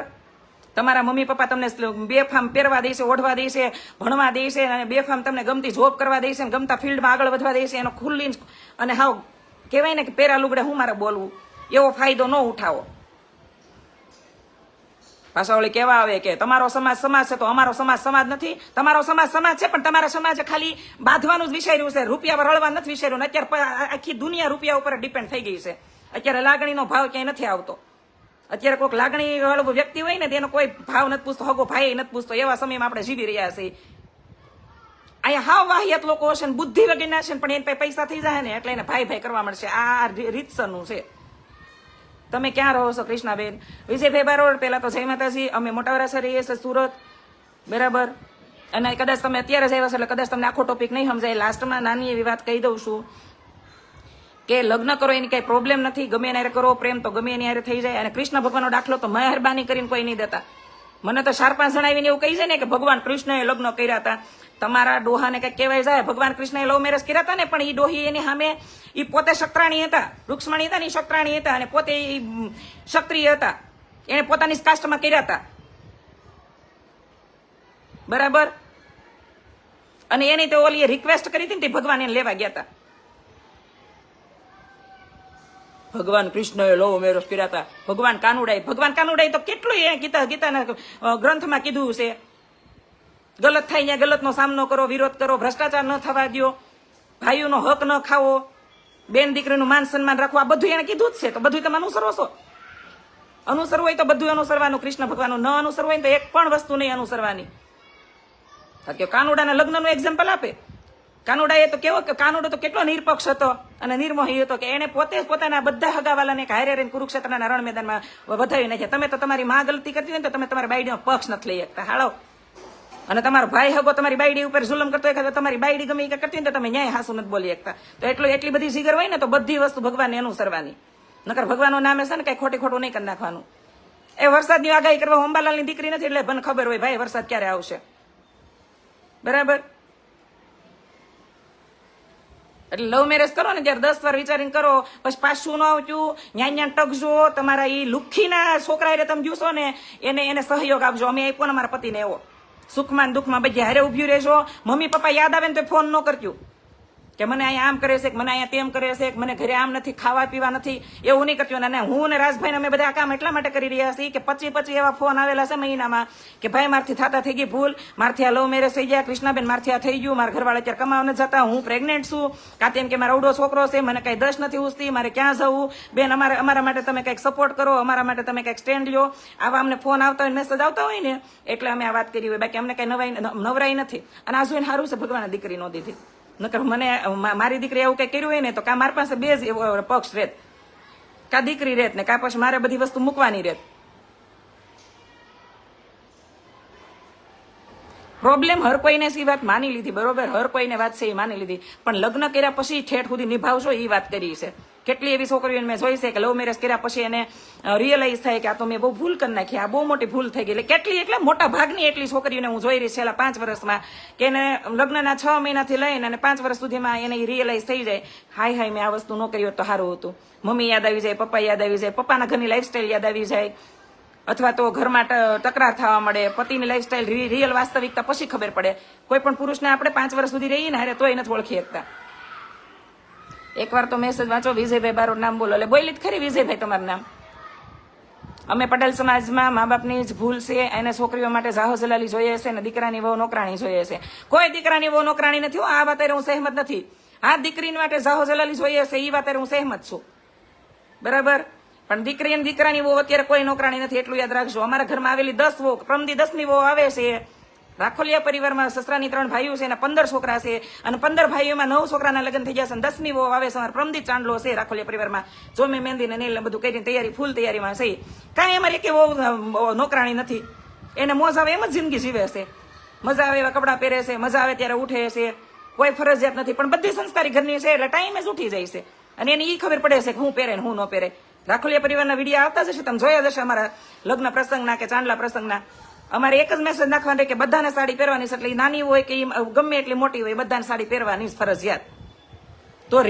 તમારા મમ્મી પપ્પા તમને બેફામ પહેરવા દેશે, ઓઢવા દેશે, ભણવા દેશે, અને બેફામ તમને ગમતી જોબ કરવા દેશે, ગમતા ફિલ્ડમાં આગળ વધવા દેશે. એનો ખુલ્લી અને હાવ કહેવાય ને કે પેરા લુગડે હું મારે બોલવું એવો ફાયદો ન ઉઠાવો. પાછા ઓલી કહેવા આવે કે તમારો સમાજ છે તો અમારો સમાજ નથી. તમારો સમાજ છે પણ તમારા સમાજે ખાલી બાંધવાનું જ વિચાર્યું છે, રૂપિયા પર રળવા નથી વિચાર્યું. અત્યારે આખી દુનિયા રૂપિયા ઉપર ડિપેન્ડ થઈ ગઈ છે. અત્યારે લાગણીનો ભાવ ક્યાંય નથી આવતો. અત્યારે કોઈક લાગણી વાળું વ્યક્તિ હોય ને તેનો કોઈ ભાવ નથી પૂછતો, હગો ભાઈ નથી પૂછતો. એવા સમયમાં આપણે જીવી રહ્યા છીએ. અહીંયા હાવ વાહિયાત લોકો હશે ને બુદ્ધિ વગેરેના છે, પણ એને પાસે પૈસા થઈ જાય ને એટલે એને ભાઈ કરવા મળશે. આ રીતસરનું છે. તમે ક્યાં રહો છો કૃષ્ણાબેન? વિજયભાઈ બારોડ. પેલા તો જય માતાજી. અમે મોટા વરાસા રહીએ છીએ સુરત, બરાબર? અને કદાચ તમે અત્યારે જ આવ્યા છો એટલે કદાચ તમને આખો ટોપિક નહીં સમજાય. લાસ્ટમાં નાની એવી વાત કહી દઉં છું કે લગ્ન કરો એની કઈ પ્રોબ્લેમ નથી, ગમે એને કરો, પ્રેમ તો ગમે એની હારે થઈ જાય. અને કૃષ્ણ ભગવાનનો દાખલો તો મહેરબાની કરીને કોઈ નહીં દેતા. મને તો 4-5 જણા આવીને એવું કહી છે ને કે ભગવાન કૃષ્ણએ લગ્ન કર્યા હતા. તમારા ડોહાને કઈક કહેવાય જાય ભગવાન કૃષ્ણએ લવ મેરેજ કર્યા હતા ને, પણ એ ડોહી એની સામે એ પોતે શક્રાણી હતા, રૂક્ષ્મણી હતા ને એ શક્રાણી હતા, અને પોતે ક્ષત્રિય હતા. એને પોતાની કાસ્ટમાં કર્યા હતા, બરાબર? અને એની તો ઓલી રિક્વેસ્ટ કરી હતી ને તે ભગવાન એને લેવા ગયા હતા. ભગવાન કૃષ્ણએ લવ મેરેજ કર્યા હતા. ભગવાન કાનુડાઈ તો કેટલું એ ગીતાના ગ્રંથમાં કીધું છે. ગલત થાય ત્યાં ગલતનો સામનો કરો, વિરોધ કરો, ભ્રષ્ટાચાર ન થવા દો, ભાઈઓનો હક ન ખાવો, બેન દીકરીનું માન સન્માન રાખવું, આ બધું એને કીધું જ છે. તો બધું તમે અનુસરો છો. અનુસરવું હોય તો બધું અનુસરવાનું. કૃષ્ણ ભગવાનનું ન અનુસરવું હોય તો એક પણ વસ્તુ નહીં અનુસરવાની. કાનુડાના લગ્નનું એક્ઝામ્પલ આપે. કાનુડાએ તો કેવો કે કાનુડો તો કેટલો નિરપક્ષ હતો અને નિર્મોહી હતો કે એને પોતે પોતાના બધા હગાવાલાને હારે રહીને કુરુક્ષેત્રના રણ મેદાનમાં વધાવી નાખ્યા. તમે તો તમારી માં ગલતી કરતી હોય તો તમે તમારી બાઈડીનો પક્ષ નથી લઈ શકતા. હાલો. અને તમારો ભાઈ હગો તમારી બાઈડી ઉપર જુલમ કરતો હોય, તમારી બાઈડી ગમે એ કરતી હોય તો તમે ન્યાય હાસુ નથી બોલી શકતા. તો એટલી બધી જીગર હોય ને તો બધી વસ્તુ ભગવાનને અનુસરવાની. નકર ભગવાનનું નામે છે ને કઈ ખોટું નહીં કરી નાખવાનું. એ વરસાદની આગાહી કરવા અંબાલાલની દીકરી નથી એટલે મને ખબર હોય ભાઈ વરસાદ ક્યારે આવશે, બરાબર? એટલે લવ મેરેજ કરો ને ત્યારે 10 વાર વિચારીને કરો. પછી પાછું ન આવતું ન્યા ટકજો. તમારા એ લુખ્ખીના છોકરા એટલે તમે જોશો ને એને સહયોગ આપજો. અમે આપ્યો ને મારા પતિને એવો સુખમાં દુઃખમાં બધી હારે ઉભ્યું રહેજો. મમ્મી પપ્પા યાદ આવે ને તો ફોન ન કરજો કે મને અહીંયા આમ કરે છે, કે મને અહીંયા તેમ કરે છે, કે મને ઘરે આમ નથી, ખાવા પીવા નથી, એવું નહીં કરતી. અને હું અને રાજભાઈ અમે બધા આ કામ એટલા માટે કરી રહ્યા છીએ કે 25 એવા ફોન આવેલા છે મહિનામાં કે ભાઈ મારથી થતા થઈ ગઈ ભૂલ, મારથી આ લવ મેરેજ થઈ ગયા, કૃષ્ણાબેન મારથી આ થઈ ગયું, મારા ઘરવાળા અત્યારે કમાવા નથી જતા, હું પ્રેગ્નેન્ટ છું, કાં તેમ કે મારો અવડો છોકરો છે, મને કઈ દસ નથી ઉસતી, મારે ક્યાં જવું, બેન અમારા માટે તમે કંઈક સપોર્ટ કરો, અમારા માટે તમે કંઈક સ્ટેન્ડ લો. આવા અમને ફોન આવતા હોય, મેસેજ આવતા હોય ને એટલે અમે આ વાત કરી હોય, બાકી અમને કઈ નવરાઈ નથી. અને આ જોઈને સારું છે ભગવાને દીકરી ન દીધી, નકર મને મારી દીકરી એવું કઈ કર્યું હોય ને તો કા મારી પાસે બે જ એવો પક્ષ રહેત, કા દીકરી રહેત ને કા પછી મારે બધી વસ્તુ મૂકવાની રહેત. પ્રોબ્લેમ હર કોઈને એ વાત માની લીધી, બરોબર, હર કોઈને વાત છે એ માની લીધી, પણ લગ્ન કર્યા પછી ઠેઠ સુધી નિભાવશો એ વાત કરી છે. કેટલી એવી છોકરીઓને મેં જોઈ છે કે લવ મેરેજ કર્યા પછી એને રિયલાઇઝ થાય કે આ તો મેં બહુ ભૂલ કરી નાખી, આ બહુ મોટી ભૂલ થઈ ગઈ. એટલે મોટા ભાગની એટલી છોકરીઓને હું જોઈ રહી છેલ્લા 5 વર્ષમાં કે એને લગ્નના 6 મહિનાથી લઈને અને 5 વર્ષ સુધીમાં એને રિયલાઇઝ થઈ જાય, હાય મેં આ વસ્તુ ન કરી હોત તો સારું હતું. મમ્મી યાદ આવી જાય, પપ્પા યાદ આવી જાય, પપ્પાના ઘરની લાઈફસ્ટાઈલ યાદ આવી જાય, અથવા તો ઘરમાં તકરાર થવા મળે, પતિની લાઈફસ્ટાઈલ રિયલ વાસ્તવિકતા પછી ખબર પડે. કોઈ પણ પુરુષને આપણે 5 વર્ષ સુધી રહીએ ને હારે તોય નથી ઓળખી શકતા. એકવાર તો મેસેજ વાંચો, વિજયભાઈ બારોડ નામ બોલો, એટલે બોલી જ ખરી વિજયભાઈ તમારું નામ. અમે પટેલ સમાજમાં મા બાપની જ ભૂલ છે, એને છોકરીઓ માટે જાહો જલાલી જોઈએ છે ને દીકરાની વહુ નોકરાણી જોઈએ છે. કોઈ દીકરાની વહુ નોકરાણી નથી, આ વાત હું સહેમત નથી. આ દીકરી માટે જાહો જલાલી જોઈએ છે એ વાત હું સહેમત છું, બરાબર. પણ દીકરી અને દીકરાની વહુ અત્યારે કોઈ નોકરાણી નથી, એટલું યાદ રાખજો. અમારા ઘરમાં આવેલી 10 વહુ, પ્રમદી 10મી વહુ આવે છે. રાખોલિયા પરિવારમાં સસરાની 3 ભાઈઓ છે અને 15 છોકરા છે, અને 15 ભાઈઓમાં 9 છોકરાના લગ્ન થઈ જશે, 10મી વહુ આવે છે. અમારે પ્રમદી ચાંદલો છે રાખોલિયા પરિવારમાં, જો મેં મહેંદી ને નેલ બધું કરીને તૈયારી, ફૂલ તૈયારીમાં છે. કાંઈ અમારે એક વહુ નોકરાણી નથી, એને મોજ આવે એમ જ જિંદગી જીવે છે, મજા આવે એવા કપડાં પહેરે છે, મજા આવે ત્યારે ઉઠે છે, કોઈ ફરજિયાત નથી. પણ બધી સંસ્કારી ઘરની છે એટલે ટાઈમે જ ઉઠી જાય છે, અને એને એ ખબર પડે છે કે હું પહેરે ને હું ન પહેરે. રાખોલિયા પરિવારના વિડીયો આવતા જશે, તમે જોયા જશે અમારા લગ્ન પ્રસંગના કે ચાંદલા પ્રસંગના. અમારે એક જ મેસેજ નાખવાનો કે બધાને સાડી પહેરવાની છે, એટલે નાની હોય કે ગમે એટલી મોટી હોય બધાને સાડી પહેરવાની ફરજિયાત. તો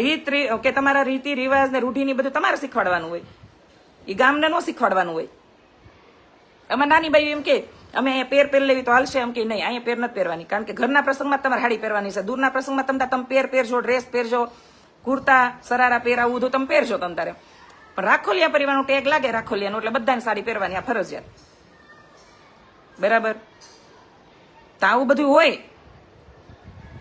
કે તમારા રીતિ રિવાજ ને રૂઢીની બધું તમારે શીખવાડવાનું હોય, એ ગામને ન શીખવાડવાનું હોય. અમારે નાની બાઈ એમ કે અમે અહીંયા પહેર લેવી તો હાલશે, એમ કે નહીં અહીંયા પહેર નથી પહેરવાની, કારણ કે ઘરના પ્રસંગમાં તમારે સાડી પહેરવાની છે, દૂરના પ્રસંગમાં તમે પહેરજો, ડ્રેસ પહેરજો, કુર્તા સરારા પહેરાવું બધું તમે પહેરજો તમ તારે. પણ રાખોલિયા પરિવારનો ટેગ લાગે રાખોલિયાનો એટલે બધાને સાડી પહેરવાની આ ફરજિયાત, બરાબર. તો આવું બધું હોય.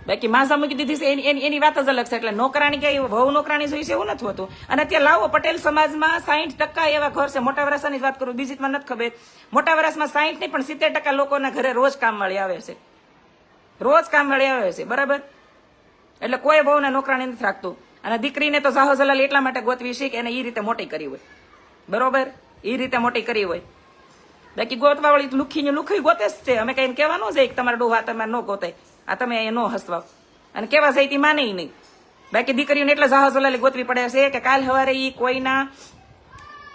બાકી માસા મૂકી દીધી છે એની વાત જ અલગ છે. એટલે નોકરાણી કે વહુ નોકરાણી જોઈ છે એવું નથી હોતું. અને અત્યારે લાવો પટેલ સમાજમાં 60% એવા ઘર છે, મોટા વરાસાની જ વાત કરું, બીજી માં નથી ખબર, મોટા વરાસમાં 60 નહીં પણ 70% લોકોના ઘરે રોજ કામ મળી આવે છે, રોજ કામ મળી આવે છે, બરાબર. એટલે કોઈ વહુને નોકરાણી નથી રાખતું. અને દીકરીને તો જાહો જલાલી એટલા માટે ગોતવી છે કે એને એ રીતે મોટી કરી હોય, બરોબર, એ રીતે મોટી કરી હોય. બાકી ગોતવા વાળી લુખી ગોતે જ છે. અમે કઈ કહેવાનું છે કે તમારે ડોહા તમારે ન ગોતાય, આ તમે અહીંયા ન હસવા, અને કેવા છે તે માને નહીં. બાકી દીકરીઓને એટલે જાહો જલાલી ગોતવી પડે છે કે કાલ સવારે એ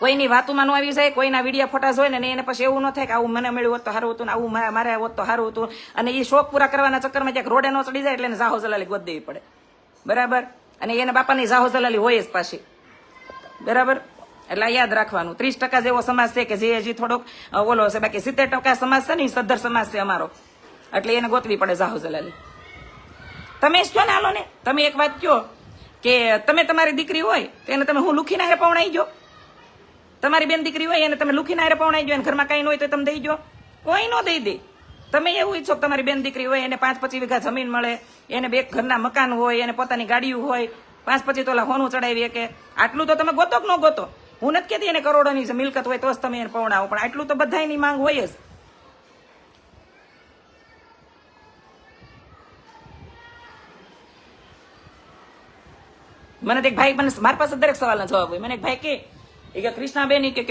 કોઈની વાતોમાં ન આવી જાય, કોઈના વિડીયા ફોટા જોઈ ને એને પછી એવું ન થાય કે આવું મને મળ્યું હોત તો સારું હતું, આવું મારે હોત તો સારું હતું. અને એ શોખ પૂરા કરવાના ચક્કરમાં ક્યાંક રોડે ન ચડી જાય એટલે એને જાહો જલાલી ગોત દેવી પડે, બરાબર. અને એના બાપાની જાહો જલાલી હોય જ પાછી, બરાબર. એટલે યાદ રાખવાનું. 30% જેવો સમાજ છે કે જે હજી થોડોક ઓલો છે, બાકી 70% સમાજ છે ને સદ્ધર સમાજ છે અમારો, એટલે એને ગોતવી પડે જાહો જલાલી. તમે જ કયો ને, હાલો ને તમે એક વાત કયો કે તમે તમારી દીકરી હોય તો એને તમે હું લુખીના હારે પવણાઈ ગયો, તમારી બેન દીકરી હોય એને તમે લુખીના હારે પવણાઈ ગયો, અને ઘરમાં કઈ ન હોય તો તમે દઈ ગયો, કોઈ ન દઈ દે. તમે એવું ઈચ્છો કે તમારી બેન દીકરી હોય એને 5-25 વીઘા જમીન મળે, એને 2 ઘરના મકાન હોય, એને પોતાની ગાડીઓ હોય, 5-25 તોલા હોનું ચડાવી કે આટલું તો તમે ગોતો કે ન ગોતો. હું નથી કહેતી એને કરોડોની મિલકત હોય તો જ તમે એને પવડાવો, પણ આટલું તો બધાની માંગ હોય જ. મને એક ભાઈ, મારી પાસે દરેક સવાલનો જવાબ હોય. મને એક ભાઈ કે કૃષ્ણાબેન કે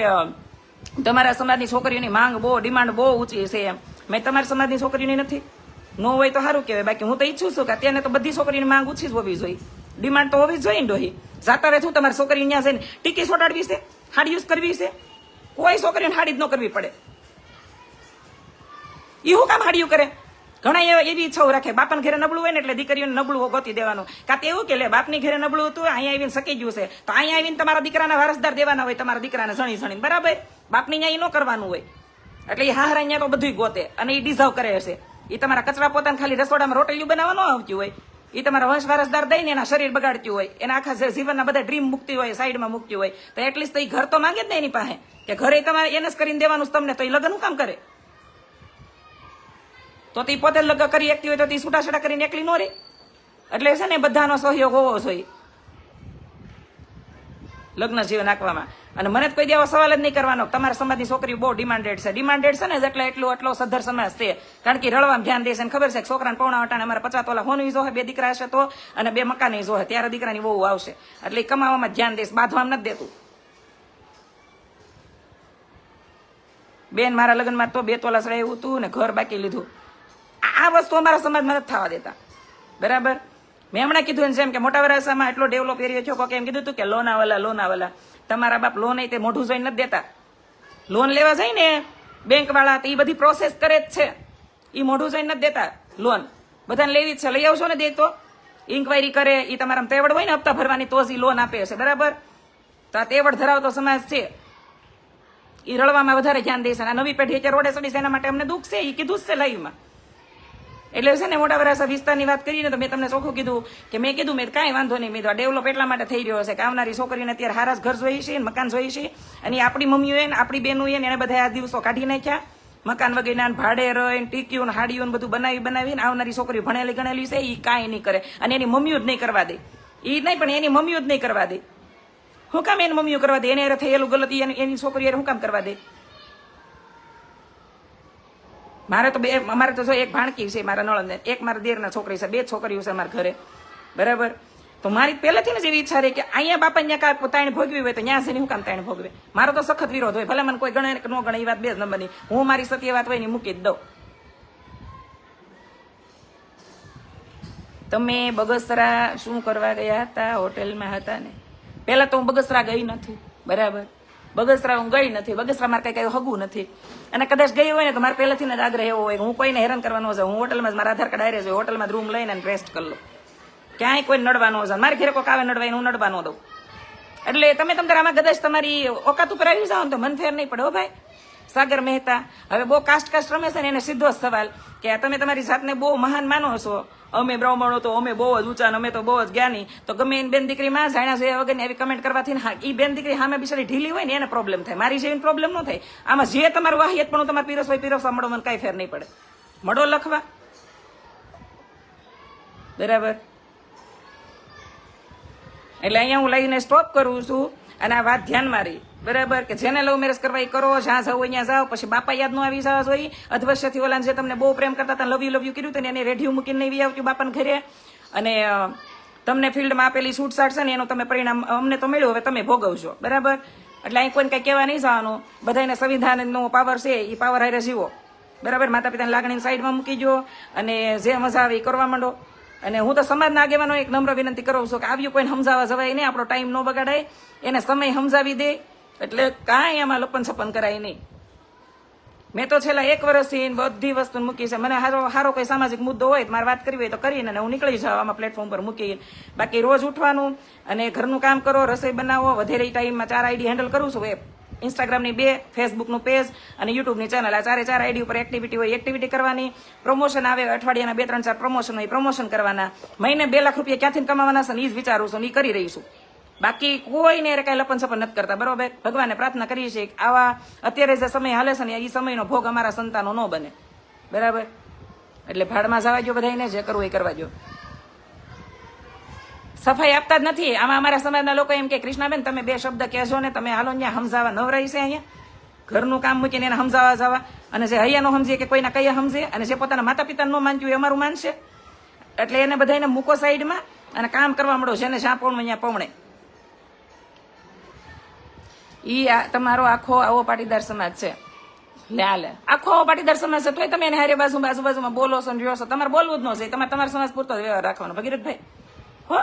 તમારા સમાજની છોકરીઓની માંગ બહુ, ડિમાન્ડ બહુ ઊંચી છે એમ. મેં તમારી સમાજની છોકરીઓની નથી, ન હોય તો સારું કહેવાય. બાકી હું તો ઈચ્છું છું કે અત્યારે તો બધી છોકરીની માંગ ઊંચી જ હોવી જોઈએ, ડિમાન્ડ તો હોવી જ જોઈએ ને ડોહી. જાતા રહે શું તમારી છોકરી ત્યાં છે ને ટીકી સોટાડવી છે, હાડી યુઝ કરવી છે, કોઈ છોકરીને હાડી જ ન કરવી પડે. એ શું કામ હાડીયું કરે? ઘણા એવી ઈચ્છાઓ રાખે, બાપાને ઘરે નબળું હોય ને એટલે દીકરીઓને નબળું ગોતી દેવાનું. કાં તો એવું કે લે બાપની ઘરે નબળું હતું, અહીંયા આવીને સકી ગયું છે તો અહીંયા આવીને તમારા દીકરાના વારસદાર દેવાના હોય, તમારા દીકરાને સણી, બરાબર. બાપની અહીંયા ન કરવાનું હોય, એટલે એ હારા અહીંયા તો બધું ગોતે અને એ ડિઝર્વ કરે છે. એ તમારા કચરા પોતાને ખાલી રસોડામાં રોટલીઓ બનાવવા ન આવતી હોય, એ તમારા વંશ વારસદાર દઈને એના શરીર બગાડતી હોય, એના આખા જીવનના બધા ડ્રીમ મૂકતી હોય, સાઈડમાં મૂકતી હોય, તો એટલીસ્ટ તો એ ઘર તો માંગે જ ને એની પાસે, કે ઘરે તમારે એને જ કરીને દેવાનું તમને, તો એ લગ્ન કામ કરે? તો તે પોતે લગ્ન કરી એકતી હોય તો તે છૂટાછડા કરીને એકલી નો રહે. એટલે છે ને બધાનો સહયોગ હોવો જોઈએ લગ્ન જીવન આંકવામાં. અને મને કોઈ દેવો સવાલ જ નહીં કરવાનો તમારા સમાજની છોકરી બહુ ડિમાન્ડેડ છે. ડિમાન્ડેડ છે ને એટલે એટલો સદ્ધર સમાજ છે, કારણ કે રળવામાં ધ્યાન દેશે. ખબર છે છોકરાને પૌણા વટાણે અમારે 50 તોલા હોનું જોહે, 2 દીકરા હશે તો, અને 2 મકાન જોહે, ત્યારે દીકરાની બહુ આવશે. એટલે એ કમાવામાં ધ્યાન દેશે, બાંધવામાં નથી દેતું. બેન મારા લગ્નમાં તો 2 તોલા સડાયું હતું ને ઘર બાકી લીધું. આ વસ્તુ અમારા સમાજમાં નથી થવા દેતા. બરાબર. મેં હમણાં કીધું એમ કે મોટા વરાસામાં એટલો ડેવલપ એરિયો છો કે એમ કીધું હતું કે લોનાવાલા તમારા બાપ લોન તે મોઢું જોઈને નથી દેતા. લોન લેવા જાય ને બેંક વાળા તો એ બધી પ્રોસેસ કરે જ છે, એ મોઢું જોઈને નથી દેતા. લોન બધાને લેવી જ છે, લઈ આવશો ને દે તો ઇન્કવાયરી કરે, એ તમારા તેવડ હોય ને હપ્તા ભરવાની તો જ એ લોન આપે છે. બરાબર. તો આ તેવડ ધરાવતો સમાજ છે, એ રળવામાં વધારે ધ્યાન દેશે. આ નવી પેઢી અત્યારે રોડે ચડી છે, એના માટે અમને દુઃખ છે, એ કીધું જ છે લાઈવમાં. એટલે છે ને મોટા વરાસા વિસ્તારની વાત કરીને તો મેં તમને ચોખ્ખું કીધું કે મેં કાંઈ વાંધો નહીં, મેં ડેવલપ એટલા માટે થઈ રહ્યો છે કે આવનારી છોકરીને અત્યારે હારા ઘર જોઈએ છે, મકાન જોઈએ છે, અને આપણી મમ્મીઓ ને આપણી બહેનો એને બધા આ દિવસો કાઢી નાખ્યા, મકાન વગેરે ભાડે રહીને ટીક્યું હાડીઓ બધું બનાવીને આવનારી છોકરી ભણેલી ગણેલી છે, એ કાંઈ નહીં કરે. અને એની મમ્મીઓ જ નહીં કરવા દે, એ નહીં પણ એની મમ્મીઓ જ નહીં કરવા દે. શું કામ એની મમ્મીઓ કરવા દે? એને થયેલું ગલતી એની છોકરીઓ શું કામ કરવા દે? અમારે તો જો એક ભાણકી છે મારા નળંદ, એક મારા દેરના છોકરી છે, 2 છોકરીઓ છે અમારા ઘરે. બરાબર. તો મારી પહેલેથી જ એવી ઈચ્છા રહી કે અહીંયા બાપા ત્યાં તાણ ભોગવી હોય તો ત્યાં છે શું કામ તાણ ભોગવે? મારો તો સખત વિરોધ હોય, ભલે મને કોઈ ગણે કે ન ગણે, એ વાત 2 નંબરની. હું મારી સત્ય વાત હોય ને મૂકી જ દઉં. તમે બગસરા શું કરવા ગયા હતા? હોટેલમાં હતા ને? પહેલા તો હું બગસરા ગઈ નથી. બરાબર. બગસરા હું ગઈ નથી. બગસરા મારે કઈ હગું નથી, અને કદાચ ગઈ હોય ને તો મારે પહેલાથી જ આગ્રહ એવો હોય હું કોઈને હેરાન કરવાનો છે. હું હોટલમાં જ મારા આધાર કાર્ડ આરે છે, હોટલમાં રૂમ લઈને રેસ્ટ કરી લો, ક્યાંય કોઈ નડવાનો છે. મારે ઘરે કોઈ આવે નડવાય હું નડવાનો દઉં. એટલે તમે આમાં કદાચ તમારી ઓકાત ઉપર આવી જાઓ ને તો મન ફેર નહીં પડે. હો ભાઈ. સાગર મહેતા હવે બહુ કાસ્ટ રમે છે ને, એને સીધો જ સવાલ કે તમે તમારી જાતને બહુ મહાન માનો છો, અમે બ્રાહ્મણો તો અમે બહુ જ ઊંચા, અમે તો બહુ જ જ્ઞાની, તો ગમે એની બેન દીકરીમાં જાણ્યા છે વગર એવી કમેન્ટ કરવાથી એ બેન દીકરી સામે બિચારી ઢીલી હોય ને એને પ્રોબ્લેમ થાય, મારી જેવી પ્રોબ્લેમ ન થાય. આમાં જે તમારું વાહિયત પણ તમારે પીરસવા મળો, મને કાંઈ ફેર નહીં પડે. મળો લખવા. બરાબર. એટલે અહીંયા હું લઈને સ્ટોપ કરું છું, અને આ વાત ધ્યાનમાં રહી. બરાબર. કે જેને લવ મેરેજ કરવા એ કરો, જ્યાં જાવ અહીંયા જાઓ, પછી બાપા યાદ ન આવી જવા જોઈએ. અધવશ્યથી ઓલાને જે તમને બહુ પ્રેમ કરતા હતા, લવ યુ કર્યું હતું ને એને રેઢિયું મૂકીને નહીં આવતું બાપાને ઘરે, અને તમને ફિલ્ડમાં આપેલી છૂટછાટ છે ને એનું તમે પરિણામ અમને તો મળ્યું, હવે તમે ભોગવશો. બરાબર. એટલે અહીં કોઈને કઈ કહેવા નહીં જવાનું. બધાને સંવિધાનનો પાવર છે, એ પાવર હારે જીવો. બરાબર. માતા પિતાની લાગણીને સાઈડમાં મૂકી દો, અને જે મજા આવે એ કરવા માંડો. અને હું તો સમાજના આગેવાનો એક નમ્ર વિનંતી કરું છું કે આવ્યું કોઈને સમજાવવા જવાય નહીં, આપણો ટાઈમ ન બગાડાય, એને સમય સમજાવી દે. એટલે કાંઈ એમાં લપન છપન કરાય નહીં. મેં તો છેલ્લા 1 વર્ષથી બધી વસ્તુ મૂકી છે. મને સારો કોઈ સામાજિક મુદ્દો હોય મારે વાત કરવી હોય તો કરીને હું નીકળી જાઉં આમાં પ્લેટફોર્મ પર મૂકી. બાકી રોજ ઉઠવાનું અને ઘરનું કામ કરો, રસોઈ બનાવો. વધેરે ટાઈમમાં 4 આઈડી હેન્ડલ કરું છું. ઇન્સ્ટાગ્રામની 2, ફેસબુકનું પેજ અને યુટ્યુબની ચેનલ. આ 4 આઈડી ઉપર એક્ટિવિટી હોય, એક્ટિવિટી કરવાની. પ્રમોશન આવે અઠવાડિયાના 2-3-4 પ્રમોશન હોય, પ્રમોશન કરવાના. મહિને 2 લાખ રૂપિયા ક્યાંથી કમાવાના છે ને એ જ વિચારું છું, એ કરી રહી છું. બાકી કોઈને કઈ લપન સપન નથી કરતા. બરોબર. ભગવાનને પ્રાર્થના કરીએ છીએ કે આવા અત્યારે જે સમય હાલે છે ને એ સમયનો ભોગ અમારા સંતાનો ન બને. બરાબર. એટલે ભાડમાં જવા જો બધાને જે કરવું એ કરવા જો. સફાઈ આપતા જ નથી. આમાં અમારા સમાજના લોકો એમ કે કૃષ્ણાબેન તમે 2 શબ્દ કહેશો ને, તમે હાલો ત્યાં સમજાવવા નવરાઈ છે. અહીંયા ઘરનું કામ મૂકીને એને સમજાવવા જવા, અને જે હૈયા નો સમજે કે કોઈના કયા સમજે, અને જે પોતાના માતા પિતા ન માનતું હોય અમારું માનશે. એટલે એને બધાને મૂકો સાઈડમાં અને કામ કરવા મળો. જેને જ્યાં પવણ અહીંયા પવણે. ઈ તમારો આખો આવો પાટીદાર સમાજ છે. લે આખો આવો પાટીદાર સમાજ છે, તોય તમે એને હારે બાજુમાં બોલો છો ને રહ્યો છો. તમારે બોલવું જ ન છે. તમારે તમારા સમાજ પૂરતો વ્યવહાર રાખવાનો. ભગીરથભાઈ હો.